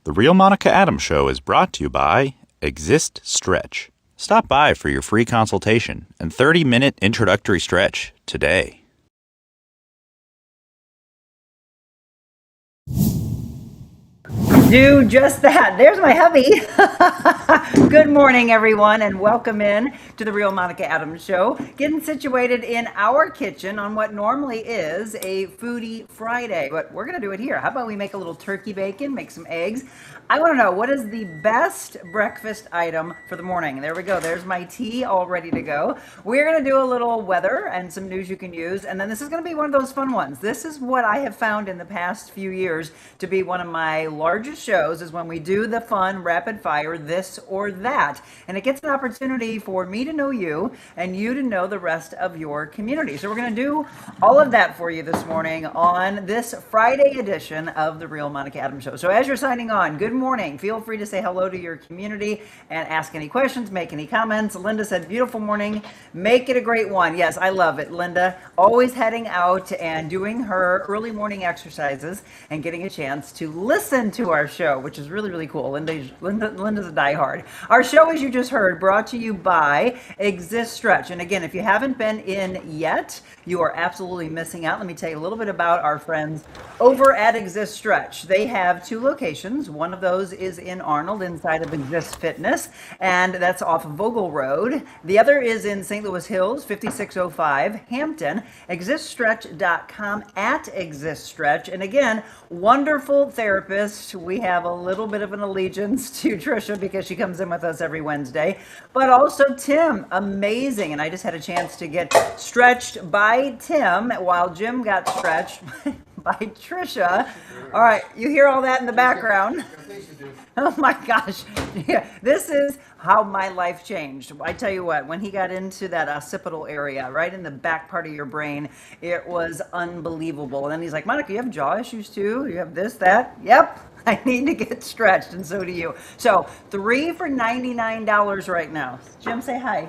The Real Monica Adams Show is brought to you by Exist Stretch. Stop by for your free consultation and 30-minute introductory stretch today. Do just that. There's my hubby. Good morning, everyone, and welcome in to the Real Monica Adams Show. Getting situated in our kitchen on what normally is a Foodie Friday, but we're going to do it here. How about we make a little turkey bacon, make some eggs? I want to know, what is the best breakfast item for the morning? There we go. There's my tea all ready to go. We're going to do a little weather and some news you can use, and then this is going to be one of those fun ones. This is what I have found in the past few years to be one of my largest shows, is when we do the fun rapid fire this or that, and it gets an opportunity for me to know you and you to know the rest of your community. So we're going to do all of that for you this morning on this Friday edition of the Real Monica Adams Show. So as you're signing on, good morning. Feel free to say hello to your community and ask any questions, make any comments. Linda said, beautiful morning, make it a great one. Yes, I love it, Linda. Always heading out and doing her early morning exercises and getting a chance to listen to our show, which is really, really cool. Linda's a diehard. Our show, as you just heard, brought to you by Exist Stretch. And again, if you haven't been in yet, you are absolutely missing out. Let me tell you a little bit about our friends over at Exist Stretch. They have two locations. One of those is in Arnold, inside of Exist Fitness, and that's off Vogel Road. The other is in St. Louis Hills, 5605 Hampton. ExistStretch.com at Exist Stretch. And again, wonderful therapist. We have a little bit of an allegiance to Trisha because she comes in with us every Wednesday, but also Tim, amazing. And I just had a chance to get stretched by Tim while Jim got stretched by Trisha. All right, you hear all that in the background. Oh my gosh. Yeah, this is how my life changed. I tell you what, when he got into that occipital area, right in the back part of your brain, it was unbelievable. And then he's like, Monica, you have jaw issues too? You have this, that? Yep. I need to get stretched, and so do you. So 3 for $99 right now. Jim, say hi.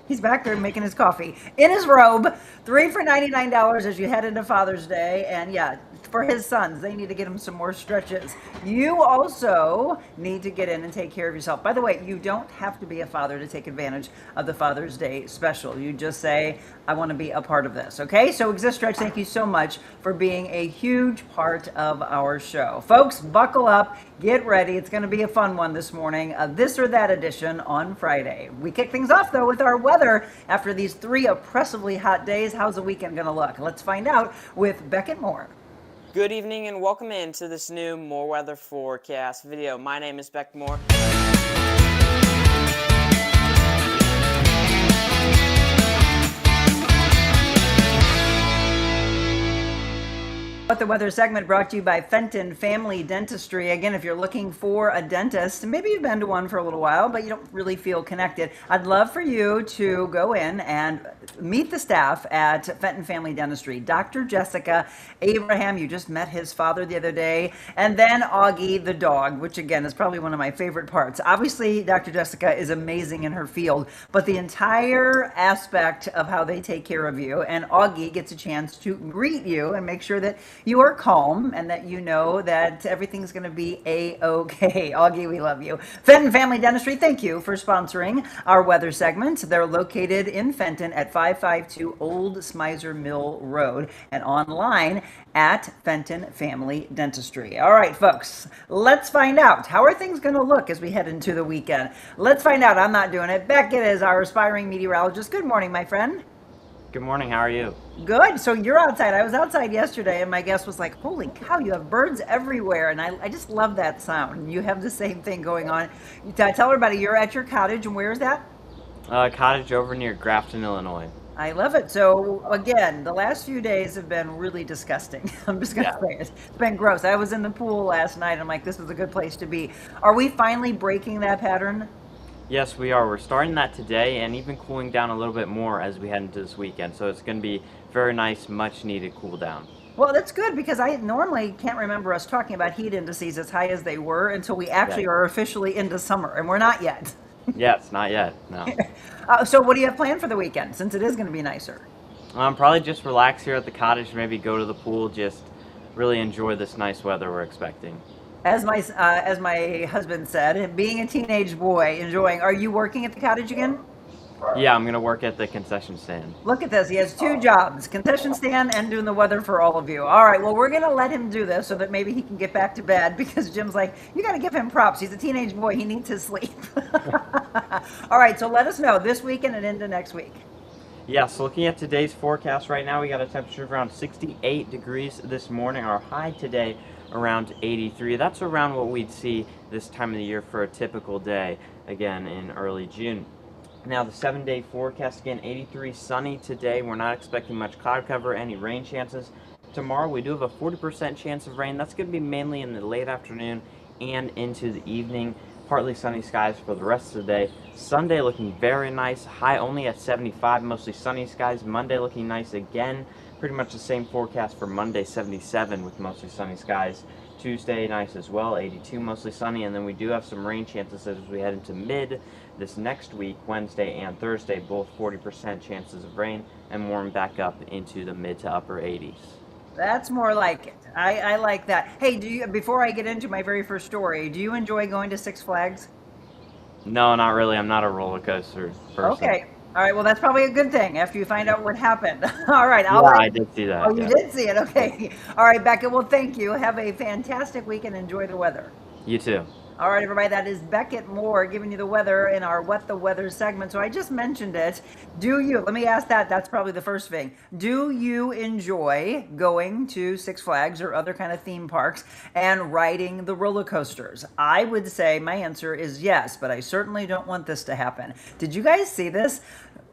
He's back there making his coffee in his robe. 3 for $99 as you head into Father's Day. And yeah, for his sons, they need to get him some more stretches. You also need to get in and take care of yourself. By the way, you don't have to be a father to take advantage of the Father's Day special. You just say, I want to be a part of this. Okay, so Exist Stretch, thank you so much for being a huge part of our show. Folks, buckle up, get ready. It's going to be a fun one this morning, this or that edition on Friday. We kick things off though with our weather. After these 3 oppressively hot days, how's the weekend going to look? Let's find out with Beckett Moore. Good evening and welcome into this new More Weather Forecast video. My name is Beck Moore. What the Weather segment brought to you by Fenton Family Dentistry. Again, if you're looking for a dentist, maybe you've been to one for a little while, but you don't really feel connected, I'd love for you to go in and meet the staff at Fenton Family Dentistry. Dr. Jessica Abraham, you just met his father the other day, and then Augie the dog, which again is probably one of my favorite parts. Obviously, Dr. Jessica is amazing in her field, but the entire aspect of how they take care of you, and Augie gets a chance to greet you and make sure that you are calm and that you know that everything's going to be a-okay. Augie, we love you. Fenton Family Dentistry, thank you for sponsoring our weather segment. They're located in Fenton at 552 Old Smizer Mill Road and online at Fenton Family Dentistry. All right, folks, let's find out. How are things going to look as we head into the weekend? Let's find out. I'm not doing it. Beckett is our aspiring meteorologist. Good morning, my friend. Good morning, how are you? Good. So you're outside. I was outside yesterday and my guest was like, holy cow, you have birds everywhere. And I just love that sound. You have the same thing going on. Tell everybody, you're at your cottage, and where is that? Cottage over near Grafton, Illinois. I love it. So again, the last few days have been really disgusting. I'm just going to say it. It's been gross. I was in the pool last night. I'm like, this is a good place to be. Are we finally breaking that pattern? Yes, we are. We're starting that today and even cooling down a little bit more as we head into this weekend. So it's going to be very nice, much needed cool down. Well, that's good because I normally can't remember us talking about heat indices as high as they were until we actually are officially into summer, and we're not yet. Yes, not yet, no. So what do you have planned for the weekend since it is going to be nicer? Probably just relax here at the cottage, maybe go to the pool, just really enjoy this nice weather we're expecting. As my husband said, being a teenage boy, enjoying. Are you working at the cottage again? Yeah, I'm going to work at the concession stand. Look at this. He has two jobs, concession stand and doing the weather for all of you. All right, well, we're going to let him do this so that maybe he can get back to bed because Jim's like, you got to give him props. He's a teenage boy. He needs his sleep. All right, so let us know this weekend and into next week. Yeah, so looking at today's forecast right now, we got a temperature of around 68 degrees this morning. Our high today around 83. That's around what we'd see this time of the year for a typical day, again, in early June. Now the 7-day forecast, again, 83 sunny today. We're not expecting much cloud cover, any rain chances. Tomorrow we do have a 40% chance of rain. That's going to be mainly in the late afternoon and into the evening. Partly sunny skies for the rest of the day. Sunday looking very nice, high only at 75, mostly sunny skies. Monday looking nice again. Pretty much the same forecast for Monday, 77 with mostly sunny skies. Tuesday nice as well, 82 mostly sunny, and then we do have some rain chances as we head into mid this next week, Wednesday and Thursday, both 40% chances of rain, and warm back up into the mid to upper 80s. That's more like it. I like that. Hey, before I get into my very first story, do you enjoy going to Six Flags? No, not really. I'm not a roller coaster person. Okay. All right, well, that's probably a good thing after you find out what happened. All right. I did see that. Oh, you did see it. Okay. All right, Becca. Well, thank you. Have a fantastic week and enjoy the weather. You too. All right, everybody, that is Beckett Moore giving you the weather in our What the Weather segment. So I just mentioned it. Let me ask that's probably the first thing. Do you enjoy going to Six Flags or other kind of theme parks and riding the roller coasters? I would say my answer is yes, but I certainly don't want this to happen. Did you guys see this?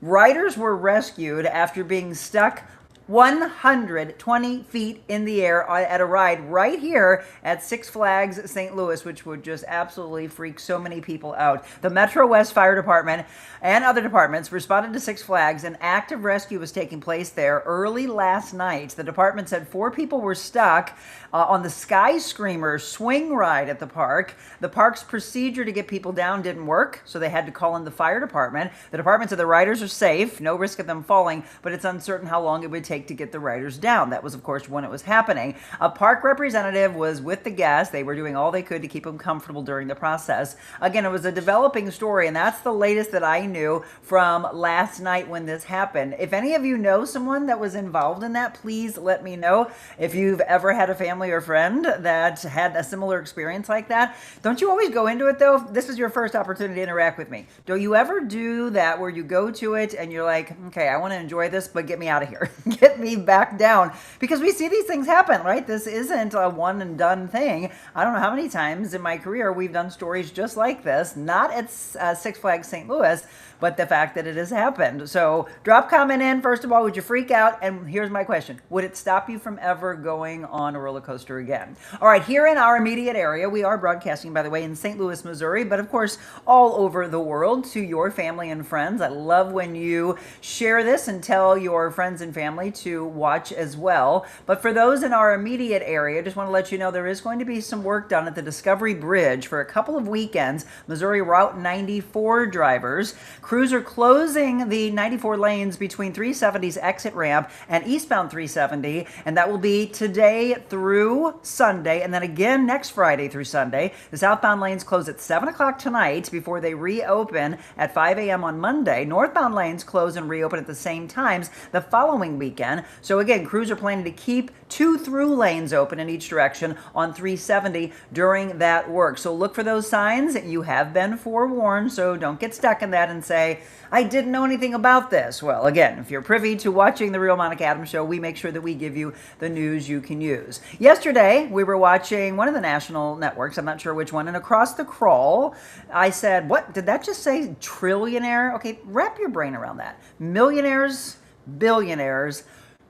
Riders were rescued after being stuck 120 feet in the air at a ride right here at Six Flags St. Louis, which would just absolutely freak so many people out. The Metro West Fire Department and other departments responded to Six Flags. An active rescue was taking place there early last night. The department said 4 people were stuck on the Sky Screamer swing ride at the park. The park's procedure to get people down didn't work, so they had to call in the fire department. The department said the riders are safe, no risk of them falling, but it's uncertain how long it would take to get the riders down. That was, of course, when it was happening. A park representative was with the guests. They were doing all they could to keep them comfortable during the process. Again, it was a developing story, and that's the latest that I knew from last night when this happened. If any of you know someone that was involved in that, please let me know. If you've ever had a family or friend that had a similar experience like that, don't you always go into it, though? This is your first opportunity to interact with me. Don't you ever do that where you go to it and you're like, okay, I want to enjoy this, but get me out of here. Get me back down, because we see these things happen, right? This isn't a one and done thing. I don't know how many times in my career we've done stories just like this, not at Six Flags St. Louis, but the fact that it has happened. So drop comment in. First of all, would you freak out? And here's my question. Would it stop you from ever going on a roller coaster again? All right, here in our immediate area, we are broadcasting, by the way, in St. Louis, Missouri, but of course, all over the world to your family and friends. I love when you share this and tell your friends and family to watch as well. But for those in our immediate area, just want to let you know there is going to be some work done at the Discovery Bridge for a couple of weekends. Missouri Route 94 drivers. Crews are closing the 94 lanes between 370's exit ramp and eastbound 370, and that will be today through Sunday, and then again next Friday through Sunday. The southbound lanes close at 7 o'clock tonight before they reopen at 5 a.m. on Monday. Northbound lanes close and reopen at the same times the following weekend. So again, crews are planning to keep 2 through lanes open in each direction on 370 during that work. So look for those signs. You have been forewarned, so don't get stuck in that and say, I didn't know anything about this. Well, again, if you're privy to watching The Real Monica Adams Show, we make sure that we give you the news you can use. Yesterday, we were watching one of the national networks, I'm not sure which one, and across the crawl, I said, what, did that just say trillionaire? Okay, wrap your brain around that. Millionaires, billionaires,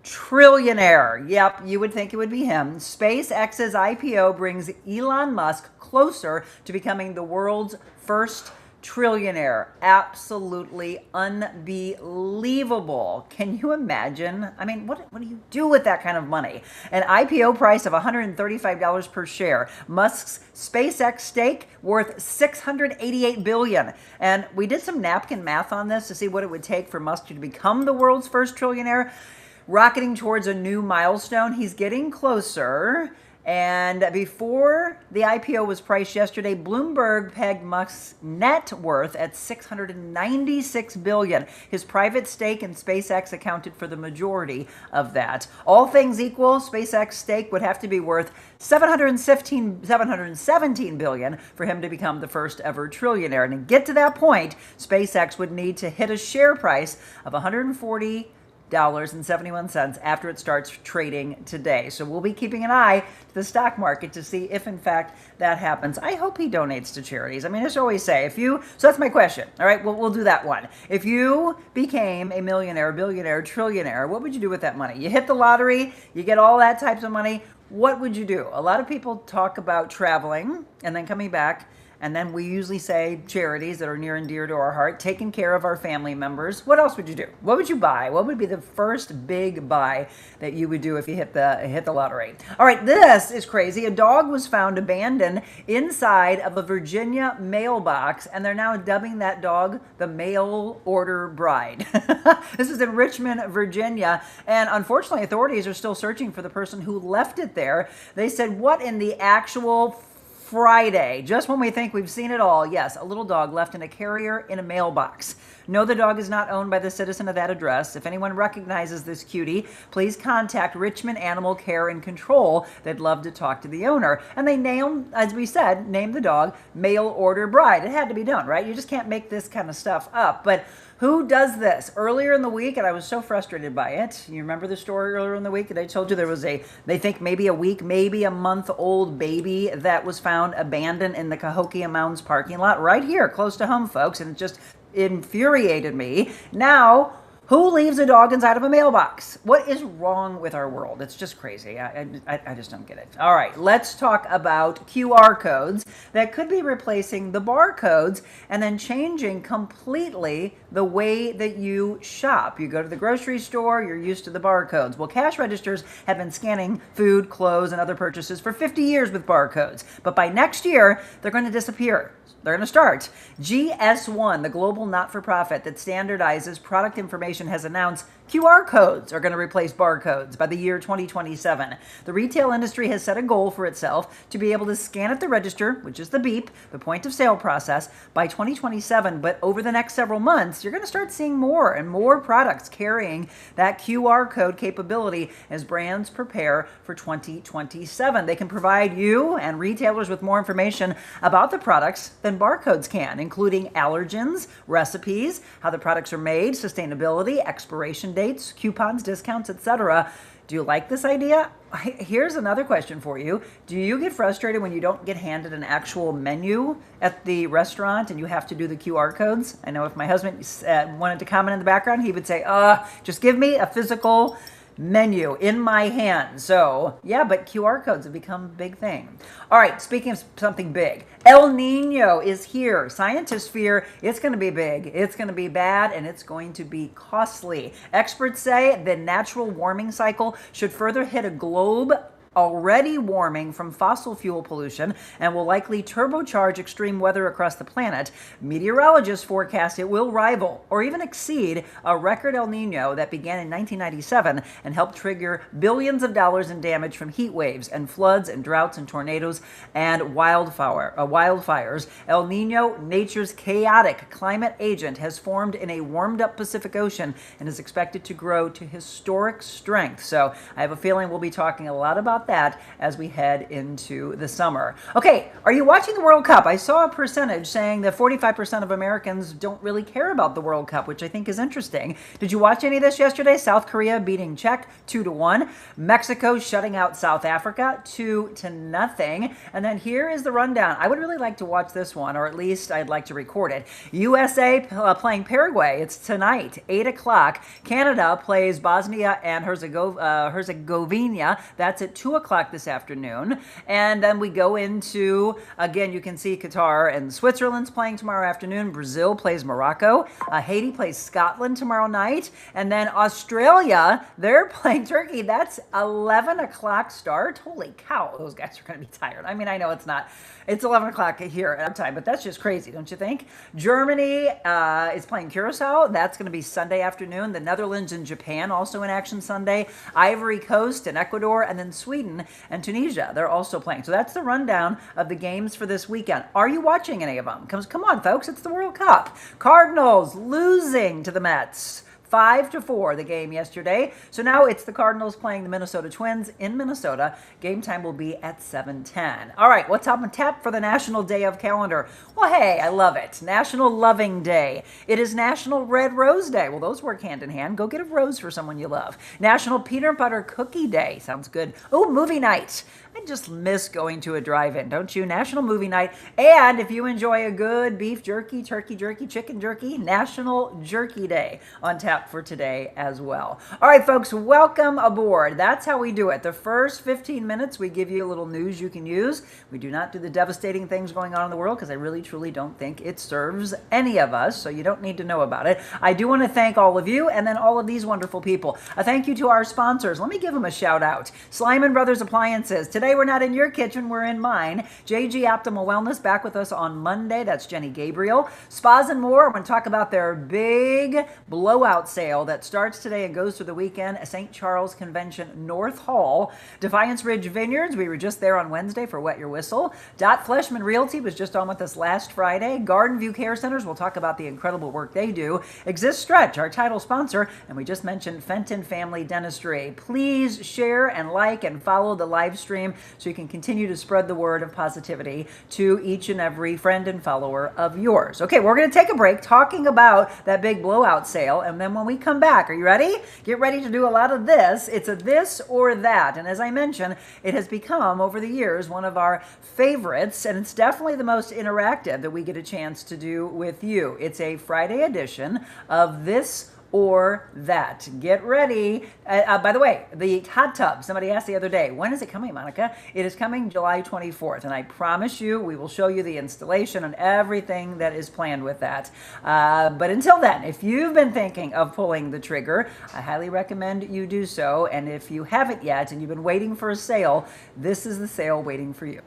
trillionaire. Yep, you would think it would be him. SpaceX's IPO brings Elon Musk closer to becoming the world's first trillionaire. Absolutely unbelievable. Can you imagine? I mean, what do you do with that kind of money? An IPO price of $135 per share. Musk's SpaceX stake worth $688 billion. And we did some napkin math on this to see what it would take for Musk to become the world's first trillionaire. Rocketing towards a new milestone. He's getting closer. And before the IPO was priced yesterday, Bloomberg pegged Musk's net worth at $696 billion. His private stake in SpaceX accounted for the majority of that. All things equal, SpaceX stake would have to be worth $717 billion for him to become the first ever trillionaire. And to get to that point, SpaceX would need to hit a share price of $140.71 after it starts trading today. So we'll be keeping an eye to the stock market to see if in fact that happens. I hope he donates to charities. I mean, as I always say, so that's my question. All right, we'll do that one. If you became a millionaire, billionaire, trillionaire, what would you do with that money? You hit the lottery, you get all that types of money. What would you do? A lot of people talk about traveling and then coming back. And then we usually say charities that are near and dear to our heart, taking care of our family members. What else would you do? What would you buy? What would be the first big buy that you would do if you hit the lottery? All right, this is crazy. A dog was found abandoned inside of a Virginia mailbox, and they're now dubbing that dog the mail order bride. This is in Richmond, Virginia, and unfortunately, authorities are still searching for the person who left it there. They said, what in the actual Friday, just when we think we've seen it all, yes, a little dog left in a carrier in a mailbox. No, the dog is not owned by the citizen of that address. If anyone recognizes this cutie, please contact Richmond Animal Care and Control. They'd love to talk to the owner. And they as we said, named the dog Mail Order Bride. It had to be done, right? You just can't make this kind of stuff up. But who does this? Earlier in the week, and I was so frustrated by it. You remember the story earlier in the week that I told you there was they think maybe a week, maybe a month old baby that was found abandoned in the Cahokia Mounds parking lot right here, close to home, folks. And it just infuriated me. Now, who leaves a dog inside of a mailbox? What is wrong with our world? It's just crazy. I just don't get it. All right, let's talk about QR codes that could be replacing the barcodes and then changing completely the way that you shop. You go to the grocery store, you're used to the barcodes. Well, cash registers have been scanning food, clothes, and other purchases for 50 years with barcodes. But by next year, they're going to disappear. They're going to start. GS1, the global not-for-profit that standardizes product information, has announced QR codes are going to replace barcodes by the year 2027. The retail industry has set a goal for itself to be able to scan at the register, which is the beep, the point of sale process, by 2027. But over the next several months, you're going to start seeing more and more products carrying that QR code capability as brands prepare for 2027. They can provide you and retailers with more information about the products than barcodes can, including allergens, recipes, how the products are made, sustainability, expiration dates, coupons, discounts, etc. Do you like this idea? Here's another question for you. Do you get frustrated when you don't get handed an actual menu at the restaurant and you have to do the QR codes? I know if my husband wanted to comment in the background, he would say, just give me a physical menu in my hand. So yeah, but QR codes have become a big thing. All right, speaking of something big, El Nino is here. Scientists fear it's going to be big, it's going to be bad, and it's going to be costly. Experts say the natural warming cycle should further hit a globe already warming from fossil fuel pollution and will likely turbocharge extreme weather across the planet. Meteorologists forecast it will rival or even exceed a record El Nino that began in 1997 and helped trigger billions of dollars in damage from heat waves and floods and droughts and tornadoes and wildfires. El Nino, nature's chaotic climate agent, has formed in a warmed-up Pacific Ocean and is expected to grow to historic strength. So I have a feeling we'll be talking a lot about that as we head into the summer. Okay, are you watching the World Cup? I saw a percentage saying that 45% of Americans don't really care about the World Cup, which I think is interesting. Did you watch any of this yesterday? South Korea beating Czech 2-1. Mexico shutting out South Africa 2-0. And then here is the rundown. I would really like to watch this one, or at least I'd like to record it. USA playing Paraguay. It's tonight, 8 o'clock. Canada plays Bosnia and Herzegovina. That's at 2 o'clock this afternoon. And then we go into, again, you can see Qatar and Switzerland's playing tomorrow afternoon. Brazil plays Morocco. Haiti plays Scotland tomorrow night. And then Australia, they're playing Turkey. That's 11 o'clock start. Holy cow, those guys are going to be tired. I mean, I know it's not. It's 11 o'clock here at our time, but that's just crazy, don't you think? Germany is playing Curacao. That's going to be Sunday afternoon. The Netherlands and Japan also in action Sunday. Ivory Coast and Ecuador, and then Sweden Sweden and Tunisia. They're also playing. So that's the rundown of the games for this weekend. Are you watching any of them? Come on, folks. It's the World Cup. Cardinals losing to the Mets. 5-4 the game yesterday. So now it's the Cardinals playing the Minnesota Twins in Minnesota. Game time will be at 7:10. All right, what's up on tap for the National Day of Calendar? Well, hey, I love it. National Loving Day. It is National Red Rose Day. Well, those work hand in hand. Go get a rose for someone you love. National Peanut Butter Cookie Day. Sounds good. Oh, movie night. I just miss going to a drive-in, don't you? National Movie Night. And if you enjoy a good beef jerky, turkey jerky, chicken jerky, National Jerky Day on tap for today as well. All right, folks, welcome aboard. That's how we do it. The first 15 minutes, we give you a little news you can use. We do not do the devastating things going on in the world because I really, truly don't think it serves any of us, so you don't need to know about it. I do want to thank all of you and then all of these wonderful people. A thank you to our sponsors. Let me give them a shout out. Slyman Brothers Appliances. Today, we're not in your kitchen, we're in mine. JG Optimal Wellness back with us on Monday. That's Jenny Gabriel. Spas and More. I'm going to talk about their big blowout sale that starts today and goes through the weekend at St. Charles Convention North Hall. Defiance Ridge Vineyards. We were just there on Wednesday for Wet Your Whistle. Dot Fleshman Realty was just on with us last Friday. Garden View Care Centers. We'll talk about the incredible work they do. Exist Stretch, our title sponsor. And we just mentioned Fenton Family Dentistry. Please share and like and follow the live stream so you can continue to spread the word of positivity to each and every friend and follower of yours. Okay, we're going to take a break talking about that big blowout sale, and then when we come back, are you ready? Get ready to do a lot of this. It's a this or that, and as I mentioned, it has become, over the years, one of our favorites, and it's definitely the most interactive that we get a chance to do with you. It's a Friday edition of This or That. Get ready. By the way, the hot tub, somebody asked the other day, when is it coming, Monica? It is coming July 24th, and I promise you, we will show you the installation and everything that is planned with that. But until then, if you've been thinking of pulling the trigger, I highly recommend you do so, and if you haven't yet and you've been waiting for a sale, this is the sale waiting for you.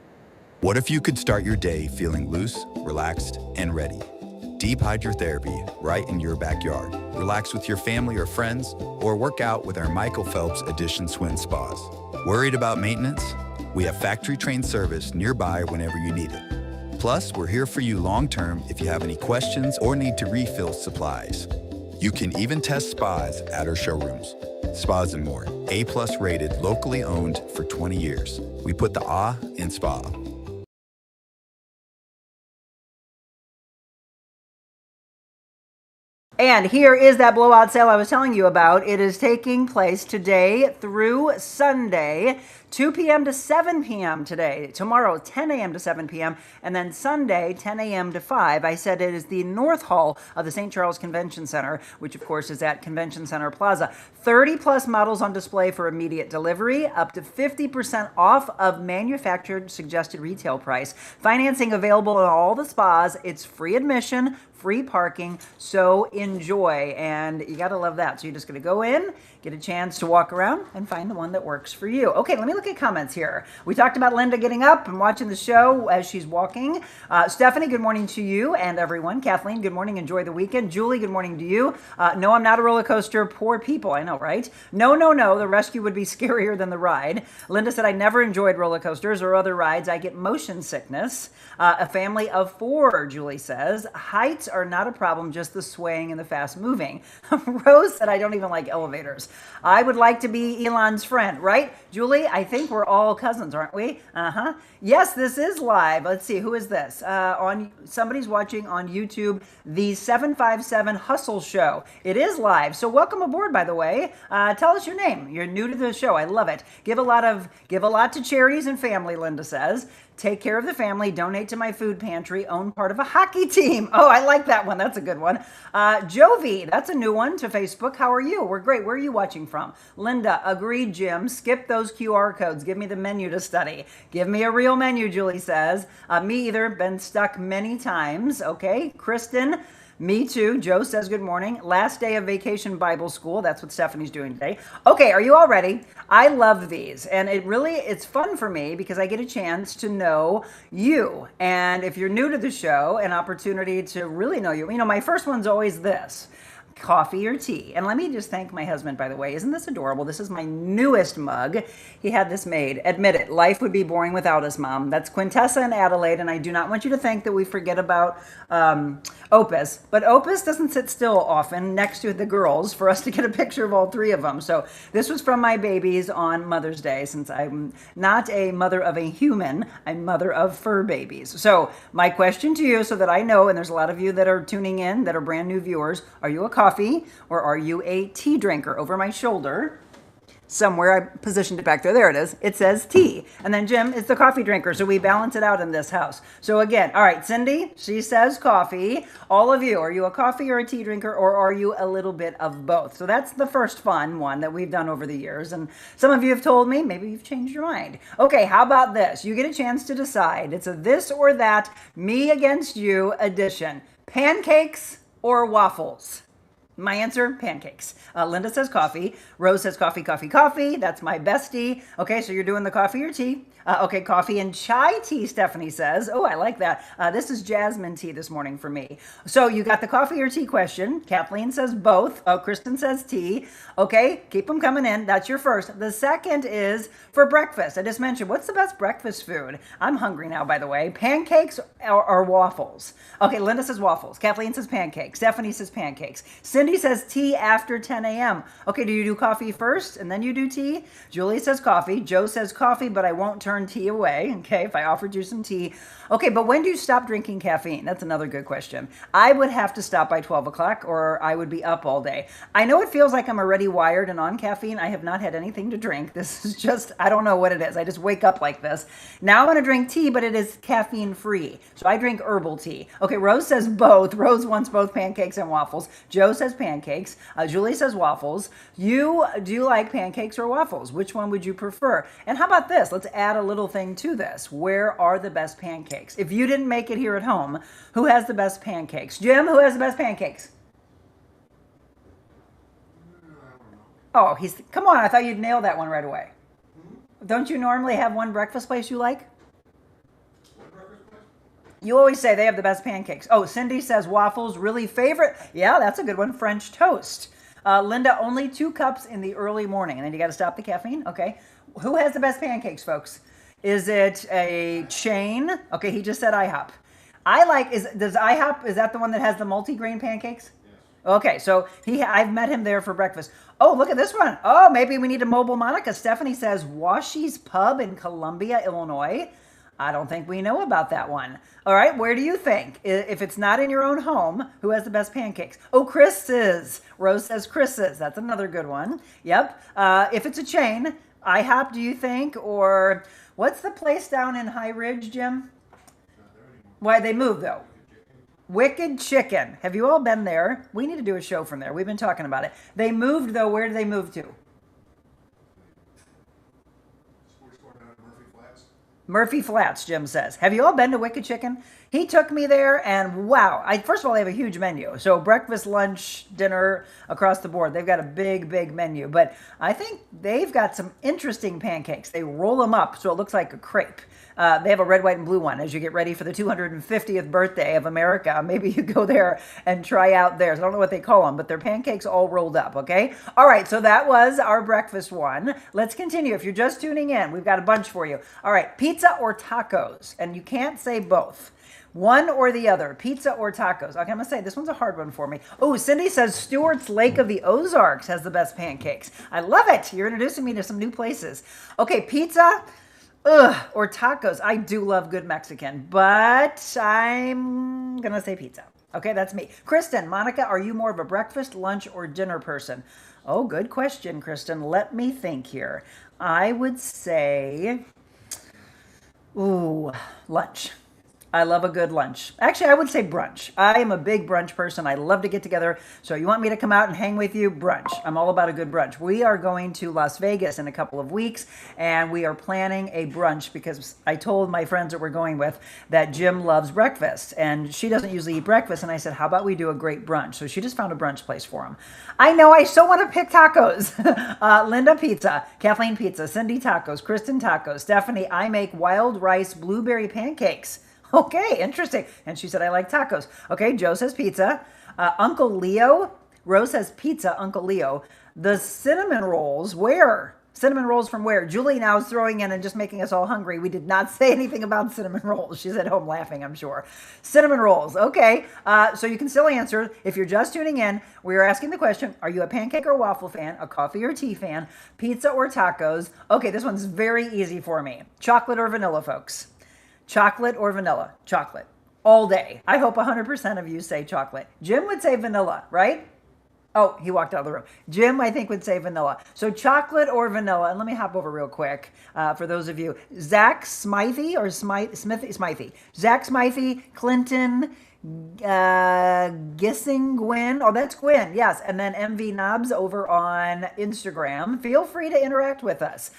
What if you could start your day feeling loose, relaxed, and ready? Deep Hydrotherapy right in your backyard. Relax with your family or friends, or work out with our Michael Phelps Edition Swim Spas. Worried about maintenance? We have factory-trained service nearby whenever you need it. Plus, we're here for you long-term if you have any questions or need to refill supplies. You can even test spas at our showrooms. Spas and More, A+ rated, locally owned for 20 years. We put the ah in spa. And here is that blowout sale I was telling you about. It is taking place today through Sunday, 2 p.m. to 7 p.m. today. Tomorrow, 10 a.m. to 7 p.m. And then Sunday, 10 a.m. to 5. I said it is the North Hall of the St. Charles Convention Center, which of course is at Convention Center Plaza. 30 plus models on display for immediate delivery, up to 50% off of manufactured suggested retail price. Financing available in all the spas. It's free admission, free parking, so enjoy. And you got to love that. So you're just going to go in, get a chance to walk around, and find the one that works for you. Okay, let me look at comments here. We talked about Linda getting up and watching the show as she's walking. Stephanie, good morning to you and everyone. Kathleen, good morning. Enjoy the weekend. Julie, good morning to you. No, I'm not a roller coaster. Poor people. I know, right? No. The rescue would be scarier than the ride. Linda said, I never enjoyed roller coasters or other rides. I get motion sickness. A family of 4, Julie says. Heights are not a problem, just the swaying and the fast moving. Rose said, I don't even like elevators. I would like to be Elon's friend, right? Julie, I think we're all cousins, aren't we? Yes, this is live. Let's see, who is this? Somebody's watching on YouTube, the 757 Hustle Show. It is live, so welcome aboard, by the way. Tell us your name. You're new to the show. I love it. Give a lot to charities and family, Linda says. Take care of the family, donate to my food pantry, own part of a hockey team. Oh, I like that one. That's a good one. Jovi, that's a new one to Facebook. How are you? We're great. Where are you watching from? Linda, agreed, Jim. Skip those QR codes. Give me the menu to study. Give me a real menu, Julie says. Me either. Been stuck many times. Okay. Kristen, me too. Joe says good morning. Last day of vacation Bible school. That's what Stephanie's doing today. Okay, are you all ready? I love these, and it's fun for me because I get a chance to know you. And if you're new to the show, an opportunity to really know you. You know, my first one's always this. coffee or tea? And let me just thank my husband, by the way. Isn't this adorable? This is my newest mug. He had this made. Admit it, life would be boring without us, Mom. That's Quintessa and Adelaide, and I do not want you to think that we forget about Opus. But Opus doesn't sit still often next to the girls for us to get a picture of all three of them. So this was from my babies on Mother's Day, since I'm not a mother of a human, I'm mother of fur babies. So my question to you, so that I know, and there's a lot of you that are tuning in that are brand new viewers, are you a coffee or are you a tea drinker? Over my shoulder, somewhere I positioned it back there. There it is. It says tea. And then Jim is the coffee drinker. So we balance it out in this house. So again, all right, Cindy, she says coffee. All of you, are you a coffee or a tea drinker, or are you a little bit of both? So that's the first fun one that we've done over the years. And some of you have told me, maybe you've changed your mind. Okay, how about this? You get a chance to decide. It's a this or that, me against you edition. Pancakes or waffles? My answer, pancakes. Linda says coffee. Rose says coffee, coffee, coffee. That's my bestie. Okay, so you're doing the coffee or tea. Okay, coffee and chai tea, Stephanie says. Oh, I like that. This is jasmine tea this morning for me. So you got the coffee or tea question. Kathleen says both. Oh, Kristen says tea. Okay, keep them coming in. That's your first. The second is for breakfast. I just mentioned, what's the best breakfast food? I'm hungry now, by the way. Pancakes or waffles? Okay, Linda says waffles. Kathleen says pancakes. Stephanie says pancakes. Cindy says tea after 10 a.m. Okay, do you do coffee first and then you do tea? Julie says coffee. Joe says coffee, but I won't turn tea away, okay, if I offered you some tea. Okay, but when do you stop drinking caffeine? That's another good question. I would have to stop by 12 o'clock or I would be up all day. I know it feels like I'm already wired and on caffeine. I have not had anything to drink. This is just, I don't know what it is. I just wake up like this. Now I'm going to drink tea, but it is caffeine free. So I drink herbal tea. Okay, Rose says both. Rose wants both pancakes and waffles. Joe says pancakes. Julie says waffles. Do you like pancakes or waffles? Which one would you prefer? And how about this? Let's add a little thing to this. Where are the best pancakes? If you didn't make it here at home, who has the best pancakes? Jim, who has the best pancakes? Oh, come on. I thought you'd nail that one right away. Don't you normally have one breakfast place you like? You always say they have the best pancakes. Oh, Cindy says waffles, really favorite. Yeah, that's a good one. French toast. Linda, only 2 cups in the early morning. And then you got to stop the caffeine. Okay. Who has the best pancakes, folks? Is it a chain? Okay, he just said IHOP. Does IHOP, is that the one that has the multi-grain pancakes? Yes. Okay, so I've met him there for breakfast. Oh, look at this one. Oh, maybe we need a mobile Monica. Stephanie says Washi's Pub in Columbia, Illinois. I don't think we know about that one. All right, where do you think? If it's not in your own home, who has the best pancakes? Oh, Chris's. Rose says Chris's. That's another good one. Yep. If it's a chain, IHOP, do you think? Or what's the place down in High Ridge, Jim? Why, they moved, though. Wicked Chicken. Have you all been there? We need to do a show from there. We've been talking about it. They moved, though. Where did they move to? Murphy Flats, Jim says. Have you all been to Wicked Chicken? He took me there, and wow. First of all, they have a huge menu. So breakfast, lunch, dinner, across the board. They've got a big, big menu. But I think they've got some interesting pancakes. They roll them up so it looks like a crepe. They have a red, white, and blue one as you get ready for the 250th birthday of America. Maybe you go there and try out theirs. I don't know what they call them, but they're pancakes all rolled up, okay? All right, so that was our breakfast one. Let's continue. If you're just tuning in, we've got a bunch for you. All right, pizza or tacos? And you can't say both. One or the other, pizza or tacos. Okay, I'm going to say this one's a hard one for me. Oh, Cindy says Stewart's Lake of the Ozarks has the best pancakes. I love it. You're introducing me to some new places. Okay, pizza or tacos. I do love good Mexican, but I'm going to say pizza. Okay, that's me. Kristen, Monica, are you more of a breakfast, lunch, or dinner person? Oh, good question, Kristen. Let me think here. I would say, lunch. I love a good lunch. Actually, I would say brunch. I am a big brunch person. I love to get together. So you want me to come out and hang with you? Brunch. I'm all about a good brunch. We are going to Las Vegas in a couple of weeks, and we are planning a brunch because I told my friends that we're going with that Jim loves breakfast, and she doesn't usually eat breakfast. And I said, how about we do a great brunch? So she just found a brunch place for him. I know I so want to pick tacos. Linda pizza, Kathleen pizza, Cindy tacos, Kristen tacos, Stephanie, I make wild rice blueberry pancakes. Okay, interesting. And she said, I like tacos. Okay, Joe says pizza. Uncle Leo, Rose says pizza, Uncle Leo. The cinnamon rolls, where? Cinnamon rolls from where? Julie now is throwing in and just making us all hungry. We did not say anything about cinnamon rolls. She's at home laughing, I'm sure. Cinnamon rolls. Okay. So you can still answer. If you're just tuning in, we are asking the question, are you a pancake or waffle fan, a coffee or tea fan, pizza or tacos? Okay, this one's very easy for me. Chocolate or vanilla, folks? Chocolate or vanilla? Chocolate. All day. I hope 100% of you say chocolate. Jim would say vanilla, right? Oh, he walked out of the room. Jim, I think, would say vanilla. So chocolate or vanilla. And let me hop over real quick for those of you. Zach Smythe or Smythe. Zach Smythe, Clinton, Gissing Gwen. Oh, that's Gwen. Yes. And then MV Knobs over on Instagram. Feel free to interact with us.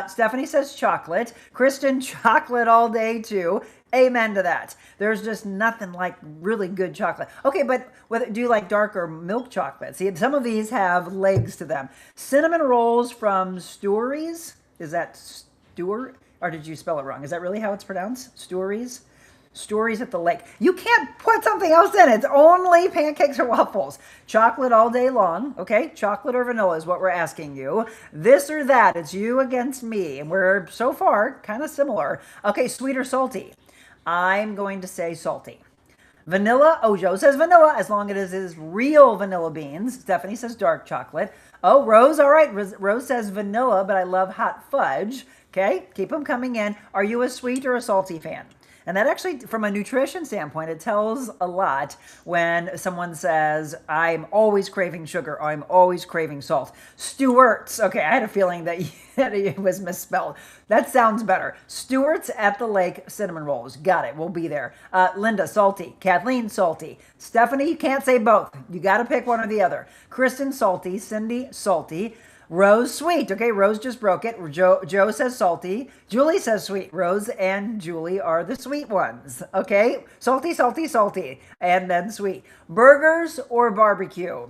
Stephanie says chocolate. Kristen, chocolate all day too. Amen to that. There's just nothing like really good chocolate. Okay, but do you like dark or milk chocolate? See, some of these have legs to them. Cinnamon rolls from Stories. Is that Stewart? Or did you spell it wrong? Is that really how it's pronounced? Stories? Stories at the lake. You can't put something else in. It's only pancakes or waffles. Chocolate all day long. Okay, chocolate or vanilla is what we're asking you. This or that. It's you against me. And we're so far kind of similar. Okay, sweet or salty? I'm going to say salty. Vanilla. Oh, Joe says vanilla as long as it is real vanilla beans. Stephanie says dark chocolate. Oh, Rose. All right. Rose says vanilla, but I love hot fudge. Okay. Keep them coming in. Are you a sweet or a salty fan? And that actually, from a nutrition standpoint, it tells a lot when someone says, I'm always craving sugar, or I'm always craving salt. Stewart's. Okay, I had a feeling that it was misspelled. That sounds better. Stewart's at the Lake cinnamon rolls. Got it. We'll be there. Linda, salty. Kathleen, salty. Stephanie, you can't say both. You got to pick one or the other. Kristen, salty. Cindy, salty. Rose, sweet. Okay, Rose just broke it. Joe says salty. Julie says sweet. Rose and Julie are the sweet ones. Okay, salty, salty, salty, and then sweet. Burgers or barbecue?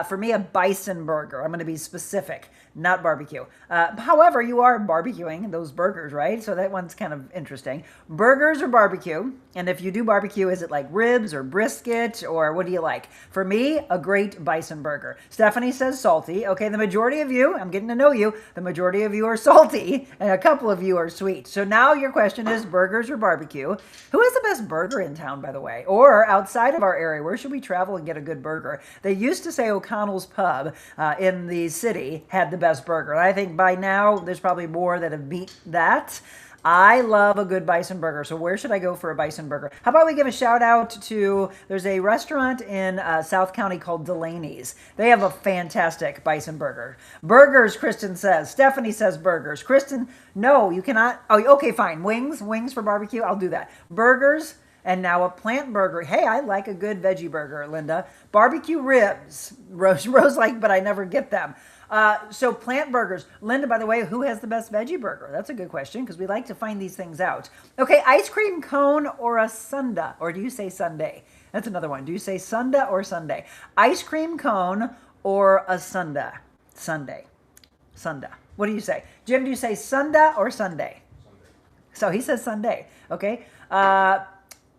For me, a bison burger. I'm going to be specific, not barbecue. However, you are barbecuing those burgers, right? So that one's kind of interesting. Burgers or barbecue? And if you do barbecue, is it like ribs or brisket, or what do you like? For me, a great bison burger. Stephanie says salty. Okay, the majority of you, I'm getting to know you, the majority of you are salty, and a couple of you are sweet. So now your question is burgers or barbecue? Who has the best burger in town, by the way? Or outside of our area, where should we travel and get a good burger? They used to say O'Connell's Pub in the city had the best burger. And I think by now, there's probably more that have beat that. I love a good bison burger. So where should I go for a bison burger? How about we give a shout out to, there's a restaurant in South County called Delaney's. They have a fantastic bison burger. Burgers, Kristen says. Stephanie says burgers. Kristen, no, you cannot. Oh, okay, fine. Wings for barbecue. I'll do that. Burgers. And now a plant burger. Hey, I like a good veggie burger, Linda. Barbecue ribs. Rose like, but I never get them. So plant burgers. Linda, by the way, who has the best veggie burger? That's a good question because we like to find these things out. Okay, ice cream cone or a sundae? Or do you say sundae? That's another one. Do you say sundae or sundae? Ice cream cone or a sundae? Sundae. What do you say? Jim, do you say sundae or sundae? So he says sundae. Okay.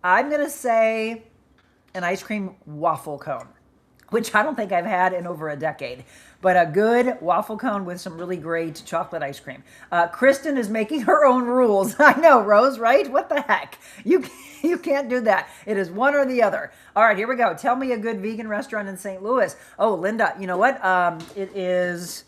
I'm going to say an ice cream waffle cone, which I don't think I've had in over a decade, but a good waffle cone with some really great chocolate ice cream. Kristen is making her own rules. I know, Rose, right? What the heck? You can't do that. It is one or the other. All right, here we go. Tell me a good vegan restaurant in St. Louis. Oh, Linda, you know what? It is...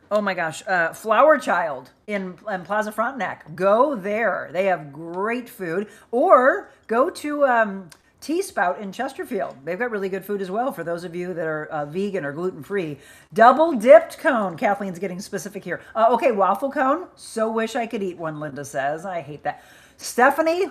Oh my gosh, Flower Child in Plaza Frontenac. Go there. They have great food. Or go to T-Spout in Chesterfield. They've got really good food as well for those of you that are vegan or gluten-free. Double dipped cone. Kathleen's getting specific here. Okay, waffle cone. So wish I could eat one, Linda says. I hate that. Stephanie,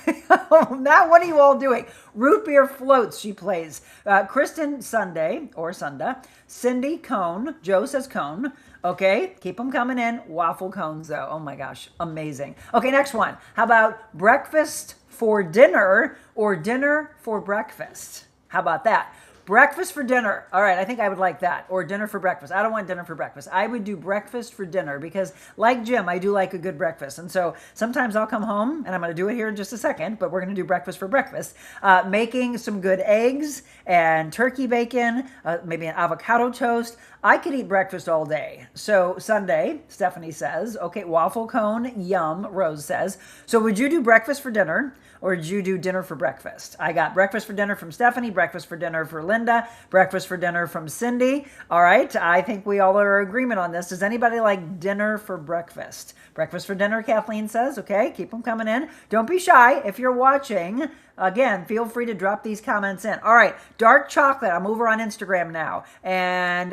now what are you all doing? Root beer floats, she plays. Kristen, Sunday or Sunday. Cindy, cone. Joe says cone. Okay, keep them coming in. Waffle cones, though. Oh my gosh, amazing. Okay, next one. How about breakfast for dinner or dinner for breakfast? How about that? Breakfast for dinner. All right, I think I would like that. Or dinner for breakfast. I don't want dinner for breakfast. I would do breakfast for dinner because, like Jim, I do like a good breakfast. And so sometimes I'll come home, and I'm going to do it here in just a second, but we're going to do breakfast for breakfast. Making some good eggs and turkey bacon, maybe an avocado toast. I could eat breakfast all day. So Sunday, Stephanie says, okay, waffle cone, yum, Rose says. So would you do breakfast for dinner? Or did you do dinner for breakfast? I got breakfast for dinner from Stephanie, breakfast for dinner for Linda, breakfast for dinner from Cindy. All right, I think we all are in agreement on this. Does anybody like dinner for breakfast? Breakfast for dinner, Kathleen says. Okay, keep them coming in. Don't be shy. If you're watching, again, feel free to drop these comments in. All right, dark chocolate. I'm over on Instagram now. And